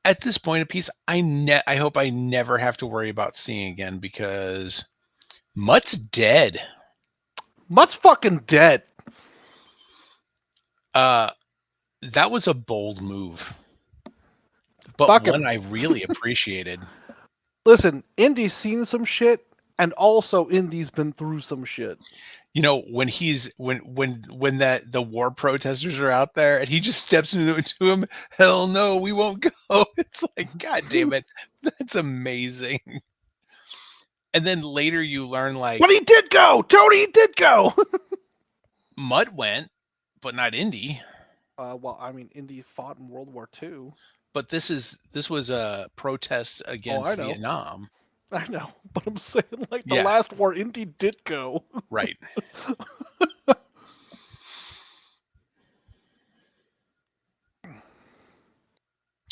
At this point, a piece I hope I never have to worry about seeing again because Mutt's dead. Mutt's fucking dead. Uh, that was a bold move, but Fuck one him. I really appreciated. Listen, Indy's seen some shit, and also Indy's been through some shit. You know, when he's when that the war protesters are out there and he just steps into him, hell no, we won't go. It's like, God damn it, that's amazing. And then later you learn like But he did go! Tony did go! Mutt went, but not Indy. Well, I mean, Indy fought in World War II. But this was a protest Oh, I against know. Vietnam. I know, but I'm saying, like, the Yeah. last war, Indy did go. Right.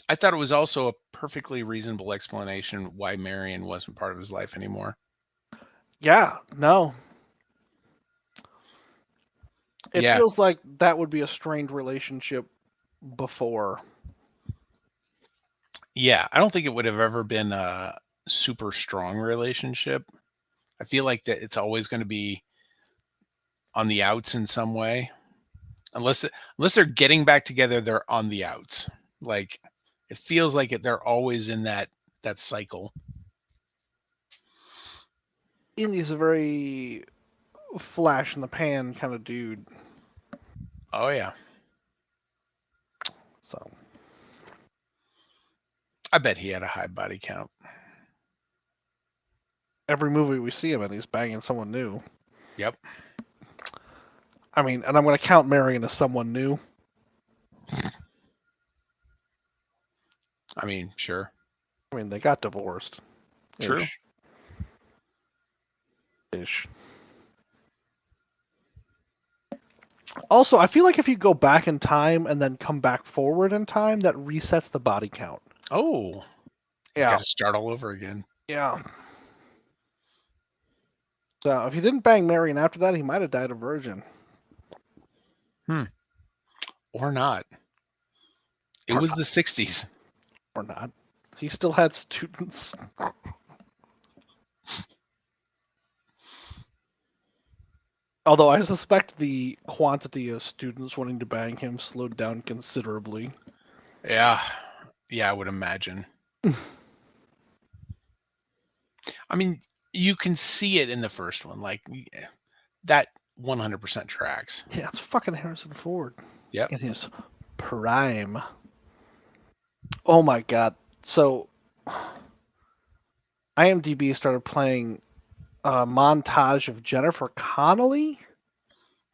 I thought it was also perfectly reasonable explanation why Marion wasn't part of his life anymore. Yeah, no. It Yeah, feels like that would be a strained relationship before. yeah. I don't think it would have ever been a super strong relationship. I feel like that it's always going to be on the outs in some way. Unless they're getting back together, they're on the outs. Like it feels like they're always in that cycle. Indy's a very flash in the pan kind of dude. Oh yeah, So I bet he had a high body count. every movie we see him in, he's banging someone new. Yep. I mean, and I'm going to count Marion as someone new. I mean, sure, I mean, they got divorced. true. Ish. Ish. Also, I feel like if you go back in time and then come back forward in time, that resets the body count. Oh, he's Yeah. got to start all over again. Yeah. So if he didn't bang Marion after that, he might have died a virgin. Or not. It Or was not. the 60s. Or not. He still had students. Although I suspect the quantity of students wanting to bang him slowed down considerably. Yeah. Yeah, I would imagine. I mean, you can see it in the first one. Like that 100% tracks. Yeah, it's fucking Harrison Ford Yep. in his prime. Oh my god. So IMDb started playing a montage of Jennifer Connelly,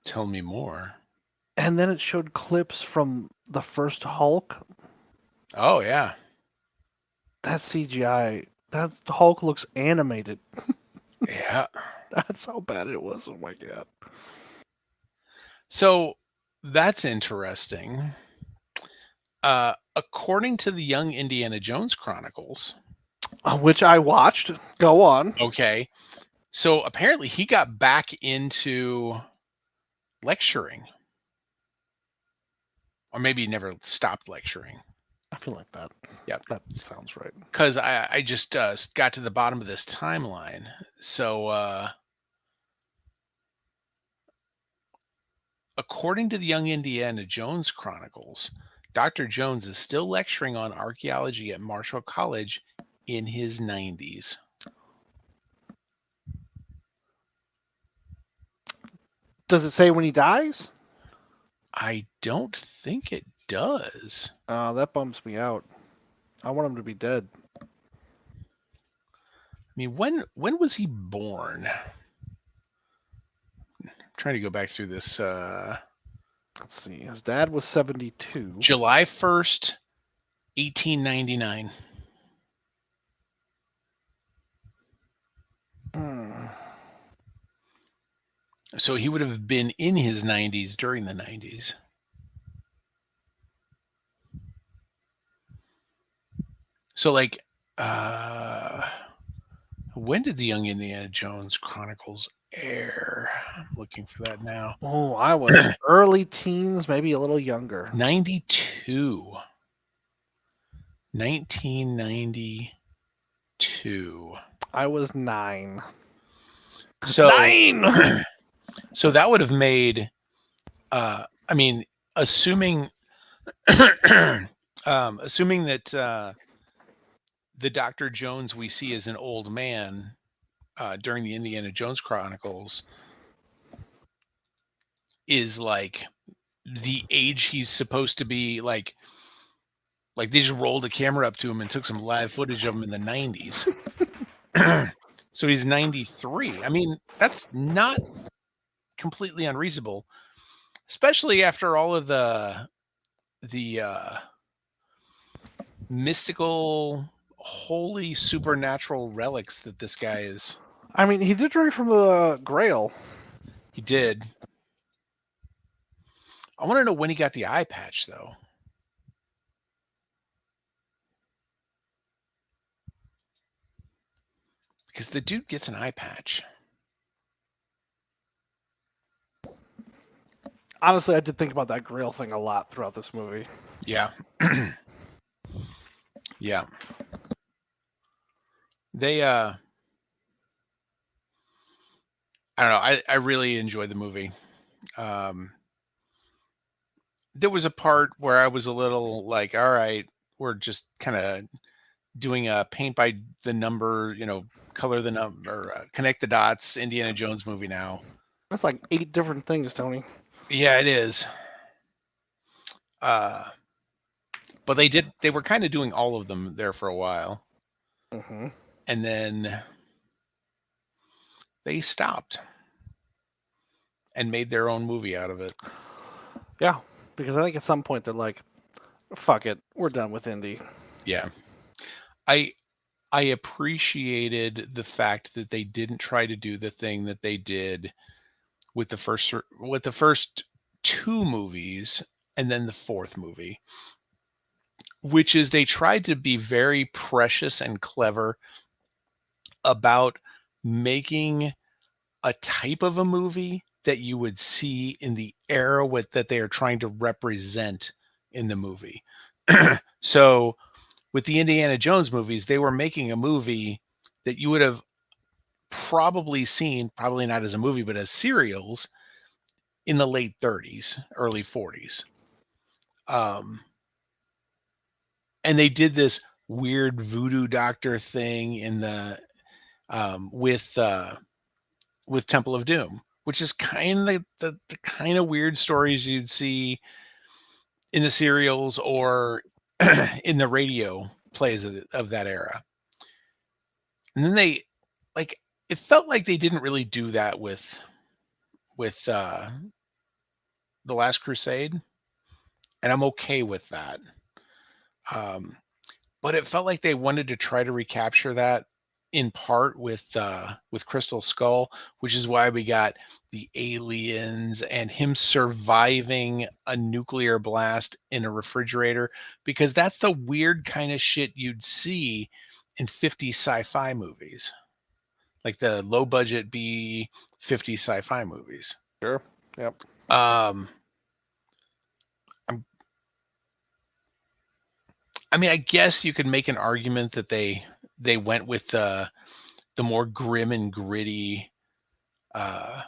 Tell me more. and then it showed clips from the first Hulk. Oh, yeah. That CGI, that Hulk looks animated. Yeah. That's how bad it was. Oh my god. So that's interesting. According to the Young Indiana Jones Chronicles, Which I watched. Go on. okay, so apparently he got back into lecturing, or maybe he never stopped lecturing. I feel like that. Yep. That sounds right. Because I just got to the bottom of this timeline. So, according to the Young Indiana Jones Chronicles, Dr. Jones is still lecturing on archaeology at Marshall College in his 90s. Does it say when he dies? I don't think it does. That bums me out. I want him to be dead. I mean, when was he born? I'm trying to go back through this. Let's see. His dad was 72. July 1st, 1899. Hmm. So he would have been in his 90s during the 90s. So, like, when did the Young Indiana Jones Chronicles air? I'm looking for that now. Oh, I was early teens, maybe a little younger. 92. 1992. I was 9. So, 9! so that would have made, I mean, assuming, assuming that the Dr. Jones we see as an old man during the Indiana Jones Chronicles is like the age he's supposed to be, like they just rolled a camera up to him and took some live footage of him in the 90s. So he's 93. I mean, that's not completely unreasonable, especially after all of the mystical, holy, supernatural relics that this guy is. I mean, he did drink from the Grail. He did. I want to know when he got the eye patch, though. because the dude gets an eye patch. Honestly, I did think about that Grail thing a lot throughout this movie. Yeah. Yeah. They I don't know. I really enjoyed the movie. Um, there was a part where I was a little like, all right, we're just kind of doing a paint by the number, color the number, connect the dots, Indiana Jones movie now. That's like 8 different things, Tony. Yeah, it is. Uh, but they were kind of doing all of them there for a while. Mm-hmm. And then they stopped and made their own movie out of it. Yeah, because I think at some point they're like, fuck it, we're done with Indy. Yeah. I I appreciated the fact that they didn't try to do the thing that they did with the first two movies and then the fourth movie, which is they tried to be very precious and clever about making a type of a movie that you would see in the era that they are trying to represent in the movie. So with the Indiana Jones movies, they were making a movie that you would have probably seen, probably not as a movie, but as serials in the late 30s, early 40s. Um, and they did this weird voodoo doctor thing in the with Temple of Doom, which is kind of the kind of weird stories you'd see in the serials or in the radio plays of that era. And then they like it felt like they didn't really do that with the Last Crusade, and I'm okay with that. Um, but it felt like they wanted to try to recapture that in part with Crystal Skull, which is why we got the aliens and him surviving a nuclear blast in a refrigerator, because that's the weird kind of shit you'd see in 50 sci-fi movies, like the low budget B 50 sci-fi movies. Sure. Yep. Um, I'm I mean, I guess you could make an argument that they went with the more grim and gritty uh,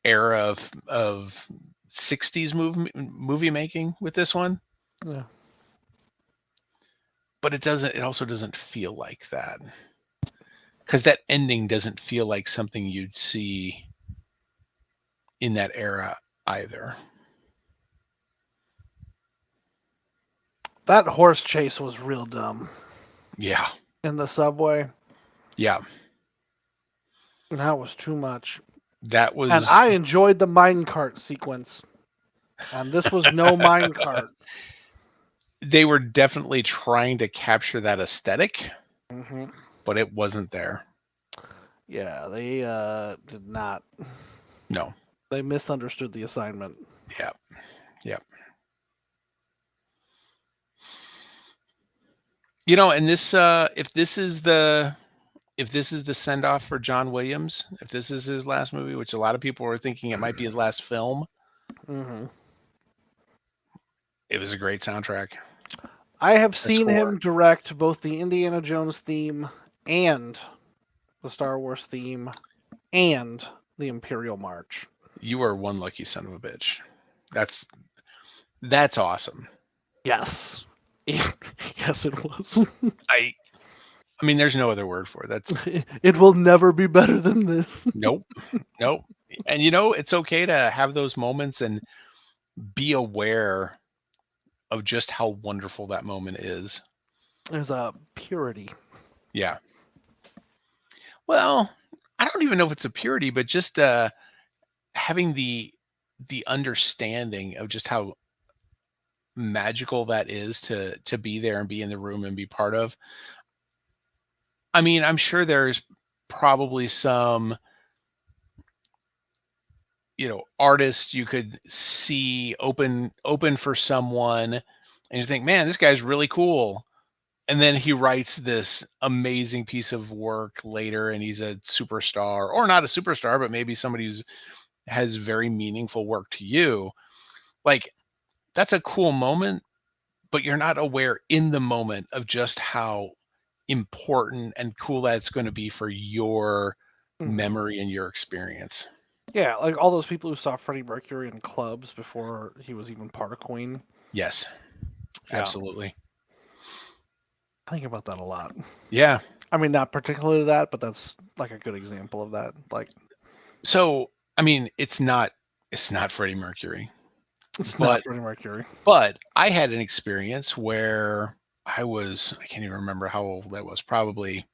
era of 60s movie making with this one, Yeah. but it also doesn't feel like that, because that ending doesn't feel like something you'd see in that era either. That horse chase was real dumb Yeah, in the subway. yeah, That was too much. that And was I enjoyed the minecart sequence. And this was no minecart. they were definitely trying to capture that aesthetic, Mm-hmm. but it wasn't there. Yeah, they did not. No. They misunderstood the assignment. Yeah. Yeah. And this if this is the send off for John Williams, if this is his last movie, which a lot of people were thinking it might be his last film, Mm-hmm. it was a great soundtrack. I have A seen score. him direct both the Indiana Jones theme and the Star Wars theme and the Imperial March. You are one lucky son of a bitch. That's awesome. Yes. Yes, it was. I mean, there's no other word for it. That's It will never be better than this. nope, nope. And it's okay to have those moments and be aware of just how wonderful that moment is. There's a purity. Yeah. Well, I don't even know if it's a purity, but just having the understanding of just how magical that is to be there and be in the room and be part of. I mean, I'm sure there's probably some artists you could see open for someone and you think, man, this guy's really cool, And then he writes this amazing piece of work later, and he's a superstar, or not a superstar, but maybe somebody who's has very meaningful work to you. Like, that's a cool moment, but you're not aware in the moment of just how important and cool that's going to be for your Mhm. memory and your experience. Yeah, like all those people who saw Freddie Mercury in clubs before he was even part of Queen. Yes, Yeah, absolutely. I think about that a lot. Yeah. I mean, not particularly that, but that's like a good example of that. Like, So, I mean, it's not Freddie Mercury, it's not but Freddie Mercury. I had an experience where I can't even remember how old I was, probably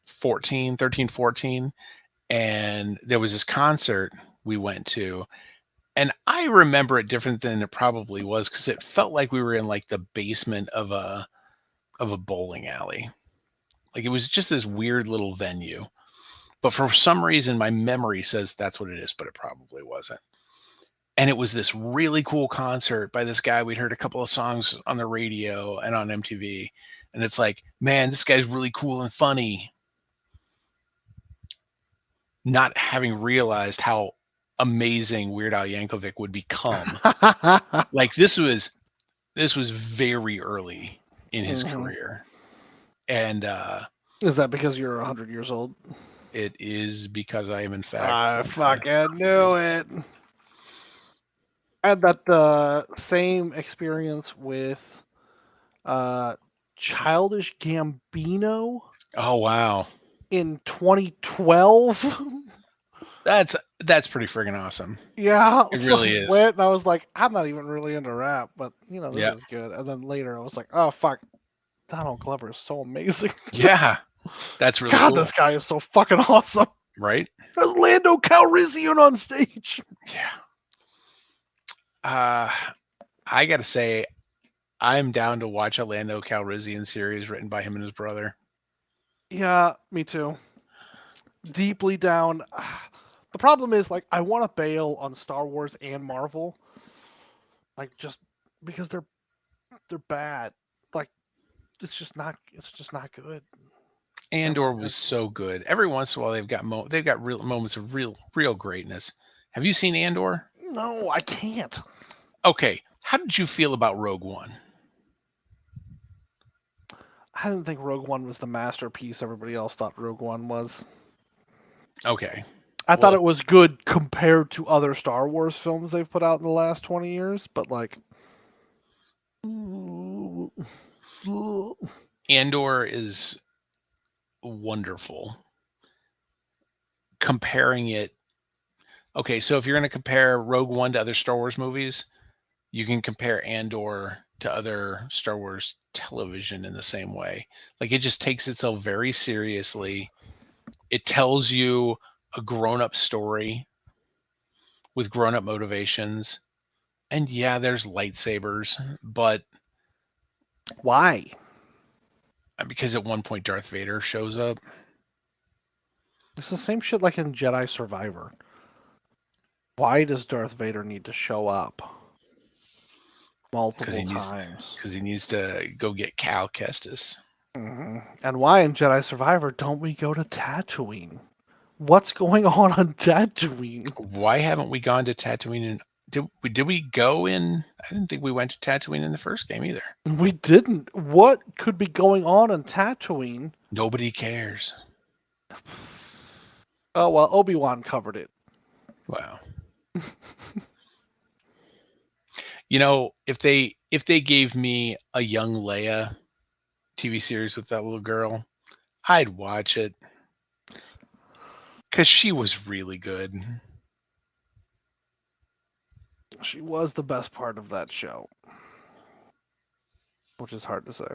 14, 13, 14, and there was this concert we went to. And I remember it different than it probably was because it felt like we were in like the basement of a bowling alley. Like it was just this weird little venue. But for some reason my memory says that's what it is, but it probably wasn't. And it was this really cool concert by this guy. We'd heard a couple of songs on the radio and on MTV. And it's like, man, this guy's really cool and funny. Not having realized how amazing Weird Al Yankovic would become. Like this was very early in his Mhm. career, and Is that because you're 100 years old? it is because I am in fact I fucking knew it. I had that same experience with uh, Childish Gambino oh wow, in 2012. that's that's pretty friggin' awesome. Yeah, It so I really is. went and I was like, I'm not even really into rap, but this Yeah, is good. And then later I was like, oh fuck, Donald Glover is so amazing. yeah, that's really God, this cool, guy is so fucking awesome. right? There's Lando Calrissian on stage. Yeah. Uh, I gotta say, I'm down to watch a Lando Calrissian series written by him and his brother. Yeah, me too. Deeply down. The problem is, like, I want to bail on Star Wars and Marvel, like, just because they're bad. Like, it's just not good. Never Andor was is. so good. Every once in a while, they've got real moments of real greatness. Have you seen Andor? No, I can't. Okay, how did you feel about Rogue One? I didn't think Rogue One was the masterpiece everybody else thought Rogue One was. Okay, I thought well, it was good compared to other Star Wars films they've put out in the last 20 years, but like, Andor is wonderful. Comparing it, okay, so if you're going to compare Rogue One to other Star Wars movies, you can compare Andor to other Star Wars television in the same way. Like it just takes itself very seriously. It tells you a grown-up story with grown-up motivations. And yeah, there's lightsabers, but why? because at one point Darth Vader shows up It's the same shit like in Jedi Survivor. Why does Darth Vader need to show up because multiple times? he needs to go get Cal Kestis. And why in Jedi Survivor don't we go to Tatooine? What's going on Tatooine? Why haven't we gone to Tatooine? And did we go in? I didn't think we went to Tatooine in the first game either. We didn't. What could be going on in Tatooine? Nobody cares. Oh well, Obi-Wan covered it. Wow. If they gave me a young Leia TV series with that little girl, I'd watch it because she was really good. She was the best part of that show, which is hard to say.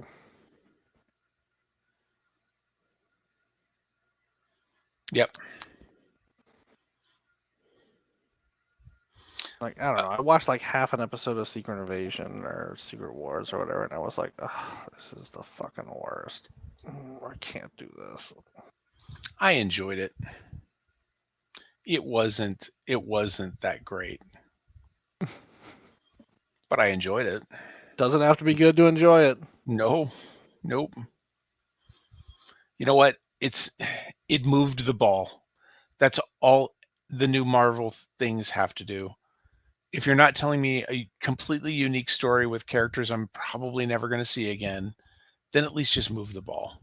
Yep. Like, I don't know. I watched like half an episode of Secret Invasion or Secret Wars or whatever, and I was like, this is the fucking worst. I can't do this. I enjoyed it. It wasn't that great, but I enjoyed it. Doesn't have to be good to enjoy it. No, nope. You know what? It moved the ball. That's all the new Marvel things have to do. If you're not telling me a completely unique story with characters I'm probably never going to see again, then at least just move the ball.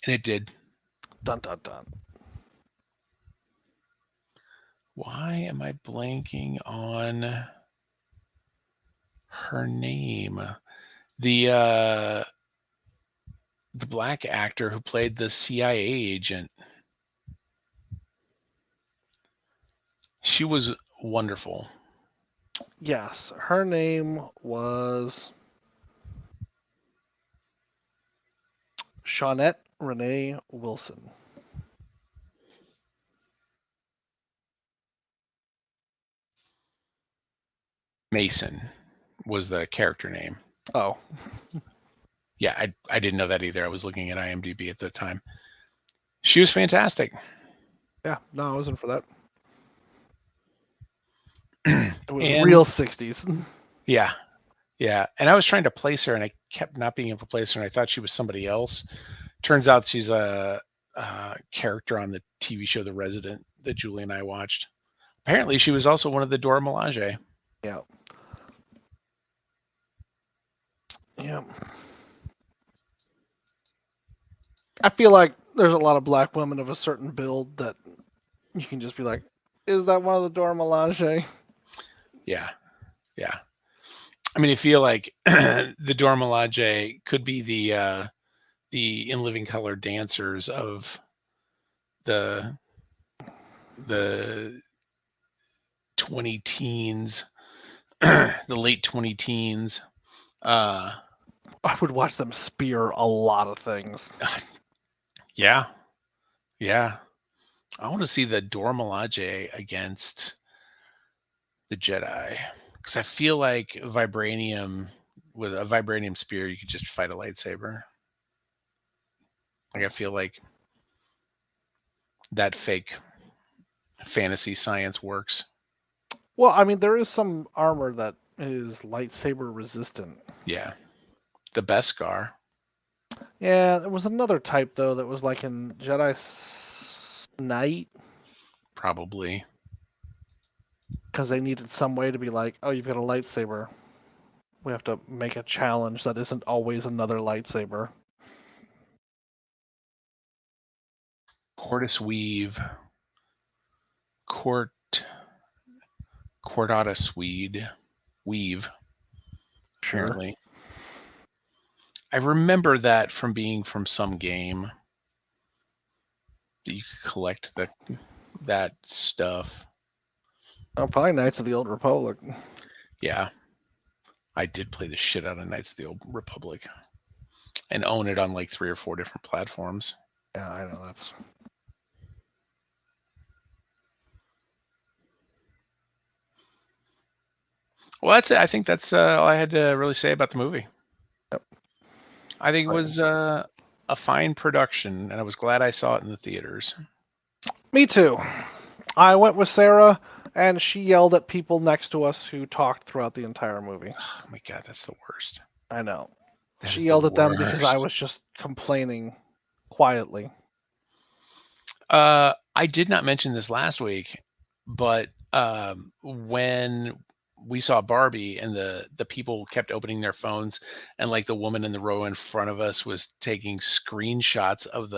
And it did. Dun dun dun. Why am I blanking on her name? The the black actor who played the CIA agent. She was wonderful. Yes, her name was Shawnette Renee Wilson. Mason was the character name. Oh, Yeah, I didn't know that either. I was looking at IMDb at the time. She was fantastic. yeah. No, I wasn't for that. It was And real 60s. yeah, yeah. And I was trying to place her, and I kept not being able to place her, and I thought she was somebody else. Turns out she's a character on the TV show The Resident that Julie and I watched. Apparently, she was also one of the Dora Milaje. Yeah. Yeah. I feel like there's a lot of black women of a certain build that you can just be like, is that one of the Dora Milaje? Yeah, yeah. I mean, I feel like the Dora Milaje could be the In Living Color dancers of the the 20 teens, the late 20 teens. Uh, I would watch them spear a lot of things. yeah, yeah. I want to see the Dora Milaje against the Jedi because I feel like vibranium with a vibranium spear, you could just fight a lightsaber. Like I feel like that fake fantasy science works. Well, I mean, there is some armor that is lightsaber resistant. Yeah, the Beskar. Yeah, there was another type though that was like in Jedi Knight Probably. because they needed some way to be like, oh, you've got a lightsaber. We have to make a challenge that isn't always another lightsaber. Cordis Weave. Court Cordata Swede. Weave, Sure. apparently. I remember that from being from some game that you could collect that stuff. Oh, probably Knights of the Old Republic. Yeah. I did play the shit out of Knights of the Old Republic and own it on like 3 or 4 different platforms. Yeah, I know that's. Well, that's it. I think that's all I had to really say about the movie. Yep. I think it Right. was a fine production, and I was glad I saw it in the theaters. Me too. I went with Sarah, and she yelled at people next to us who talked throughout the entire movie. Oh my god, that's the worst. I know. That She is the yelled at them because I worst. was just complaining quietly. I did not mention this last week, but when we saw Barbie and the people kept opening their phones, and like the woman in the row in front of us was taking screenshots of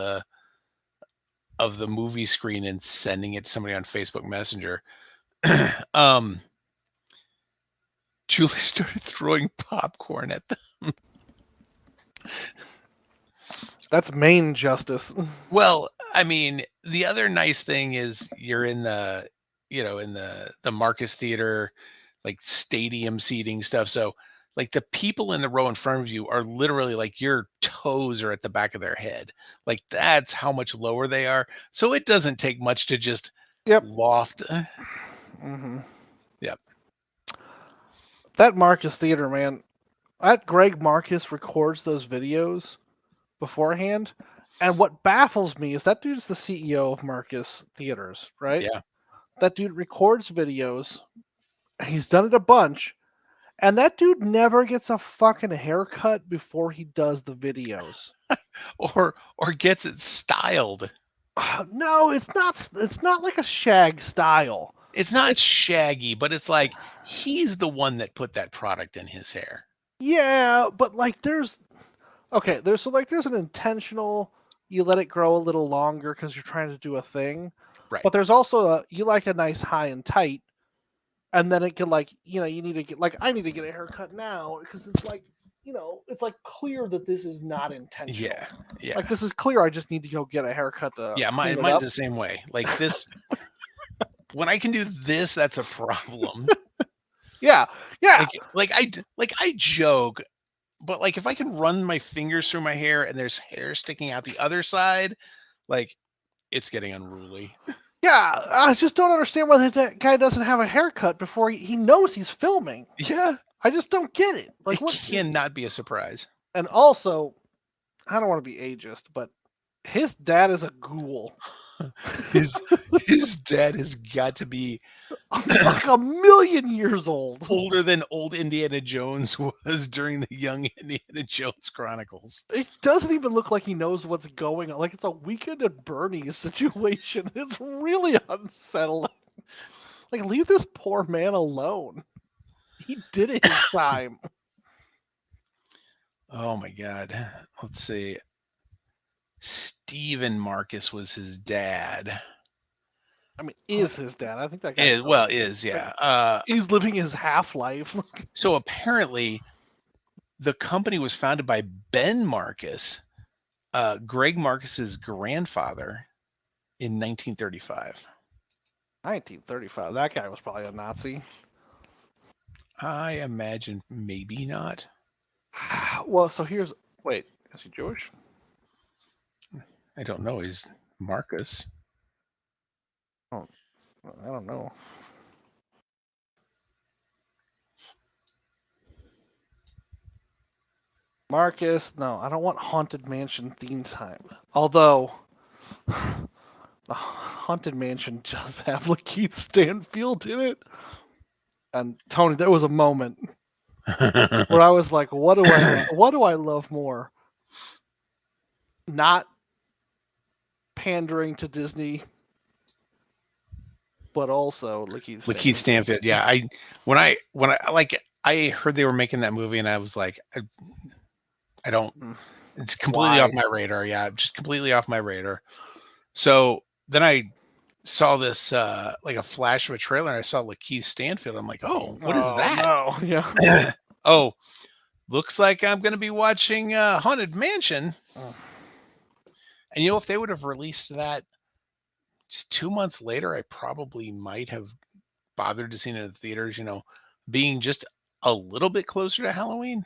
the movie screen and sending it to somebody on Facebook Messenger. um, Julie started throwing popcorn at them. That's main justice. Well, I mean, the other nice thing is you're in the Marcus Theater, like stadium seating stuff. So like the people in the row in front of you are literally like your toes are at the back of their head. Like that's how much lower they are. So it doesn't take much to just Yep. loft. Mm-hmm. Yep. That Marcus Theater, man. That Greg Marcus records those videos beforehand. And what baffles me is that dude's the CEO of Marcus Theaters, right? Yeah. That dude records videos He's done it a bunch, and that dude never gets a fucking haircut before he does the videos. or gets it styled. No, it's not. It's not like a shag style. It's not It's shaggy, but it's like he's the one that put that product in his hair. yeah, but like there's okay. There's an intentional. You let it grow a little longer because you're trying to do a thing, Right. but there's also a you like a nice high and tight, and then it can like you need to get like I need to get a haircut now because it's like it's like clear that this is not intentional. Yeah. Yeah. Like this is clear. I just need to go get a haircut to Yeah, clean it mine's up. the same way. Like this when I can do this, that's a problem. Yeah, yeah, Like I joke, but like if I can run my fingers through my hair and there's hair sticking out the other side, like it's getting unruly. yeah. I just don't understand why that guy doesn't have a haircut before he knows he's filming. Yeah. I just don't get it. Like It what? cannot be a surprise. And also, I don't want to be ageist, but his dad is a ghoul. His his dad has got to be Like a million years old. older than old Indiana Jones was during the young Indiana Jones Chronicles. It doesn't even look like he knows what's going on. Like it's a Weekend at Bernie's situation. It's really unsettling. Like leave this poor man alone. He did his time. Oh my god. Let's see. Stephen Marcus was his dad. I mean, is his dad. I think that guy Is, like, yeah. he's living his half life. So apparently the company was founded by Ben Marcus, Greg Marcus's grandfather, in 1935. 1935. That guy was probably a Nazi. I imagine maybe not. Well, so here's wait, is he Jewish? I don't know. He's Marcus. Oh, I don't know. Marcus, no, I don't want Haunted Mansion theme time. Although the Haunted Mansion does have Lakeith Stanfield in it. And Tony, there was a moment where I was like, what do I love more? Not pandering to Disney, but also Lakeith Lakeith Stanfield. Yeah, when I like I heard they were making that movie and I was like, I don't. It's completely off my radar. Yeah, just completely off my radar. So then I saw this like a flash of a trailer and I saw Lakeith Stanfield. I'm like, oh, what is that? No, yeah. Oh, looks like I'm going to be watching Haunted Mansion. And if they would have released that just 2 months later, I probably might have bothered to see it in the theaters, being just a little bit closer to Halloween.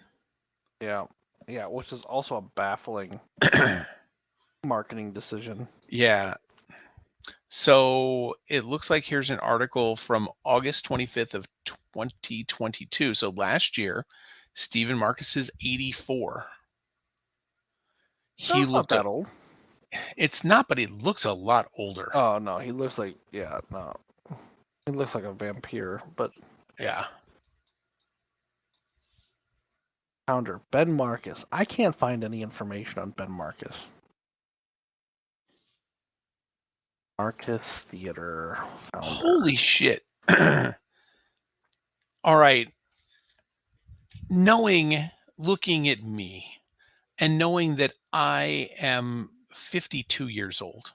Yeah. Yeah, which is also a baffling marketing decision. Yeah. So it looks like here's an article from August 25th of 2022. So last year, Stephen Marcus is 84. He That's not that old. It's not, but he looks a lot older. Oh no, he looks like he looks like a vampire, but yeah. Founder Ben Marcus. I can't find any information on Ben Marcus. Marcus Theater founder. Holy shit. All right. Looking at me and knowing that I am 52 years old.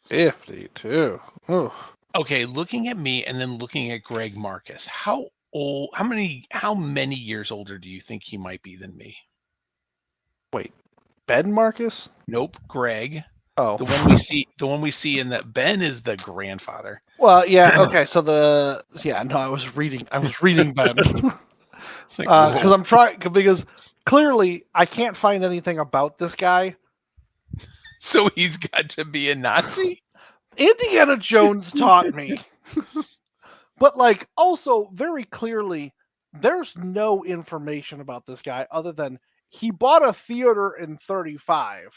52. Ooh. Okay, looking at me and then looking at Greg Marcus. How many years older do you think he might be than me? Wait, Ben Marcus? Nope, Greg. Oh, the one we see in that Ben is the grandfather. Well, yeah, okay. So I was reading Ben because I'm trying because clearly I can't find anything about this guy. So he's got to be a Nazi? Indiana Jones taught me. But like also very clearly there's no information about this guy other than he bought a theater in 35.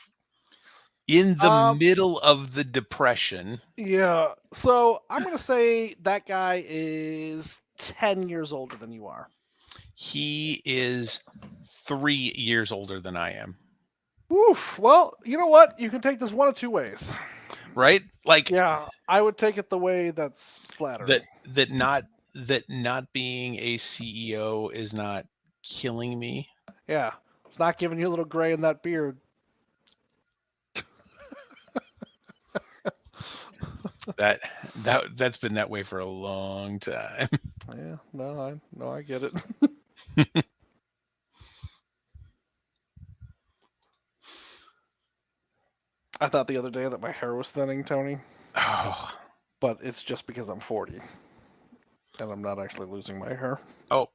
In the middle of the Depression. Yeah. So I'm going to say that guy is 10 years older than you are. He is 3 years older than I am. Oof. Well, you know what? You can take this one of two ways. Right? Like Yeah, I would take it the way that's flattering. that not being a CEO is not killing me. Yeah, it's not giving you a little gray in that beard. That's been that way for a long time. Yeah, no, I get it. I thought the other day that my hair was thinning, Tony, Oh, but it's just because I'm 40 and I'm not actually losing my hair.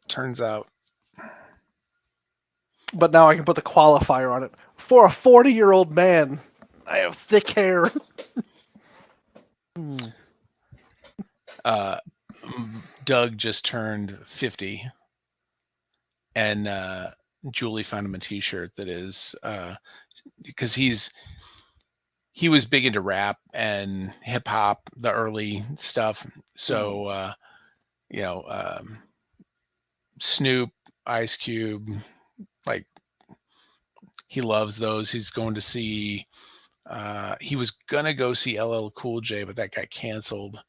turns out. But now I can put the qualifier on it. For a 40-year-old man, I have thick hair. Doug just turned 50, and Julie found him a T-shirt that is because he was big into rap and hip hop, the early stuff. So Snoop, Ice Cube, like he loves those. He's going to see. He was gonna go see LL Cool J, but that got canceled.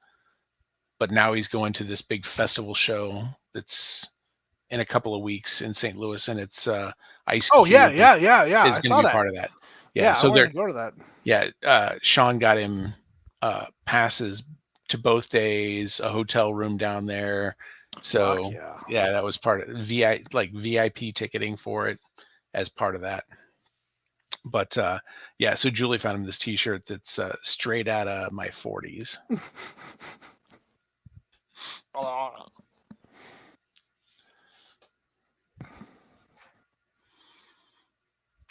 But now he's going to this big festival show that's in a couple of weeks in St. Louis, and it's Ice Oh yeah, Cube yeah, yeah, yeah. is I going to saw be that. part of that. Yeah, Yeah, I so wanted they're to go to that. Sean got him passes to both days, a hotel room down there. Fuck So yeah. yeah, that was part of VIP ticketing for it as part of that. But yeah, so Julie found him this T-shirt that's straight out of my 40s.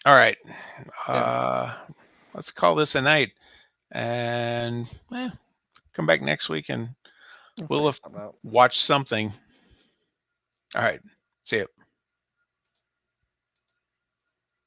All right, let's call this a night, and come back next week, and we'll have watched something. All right, see you.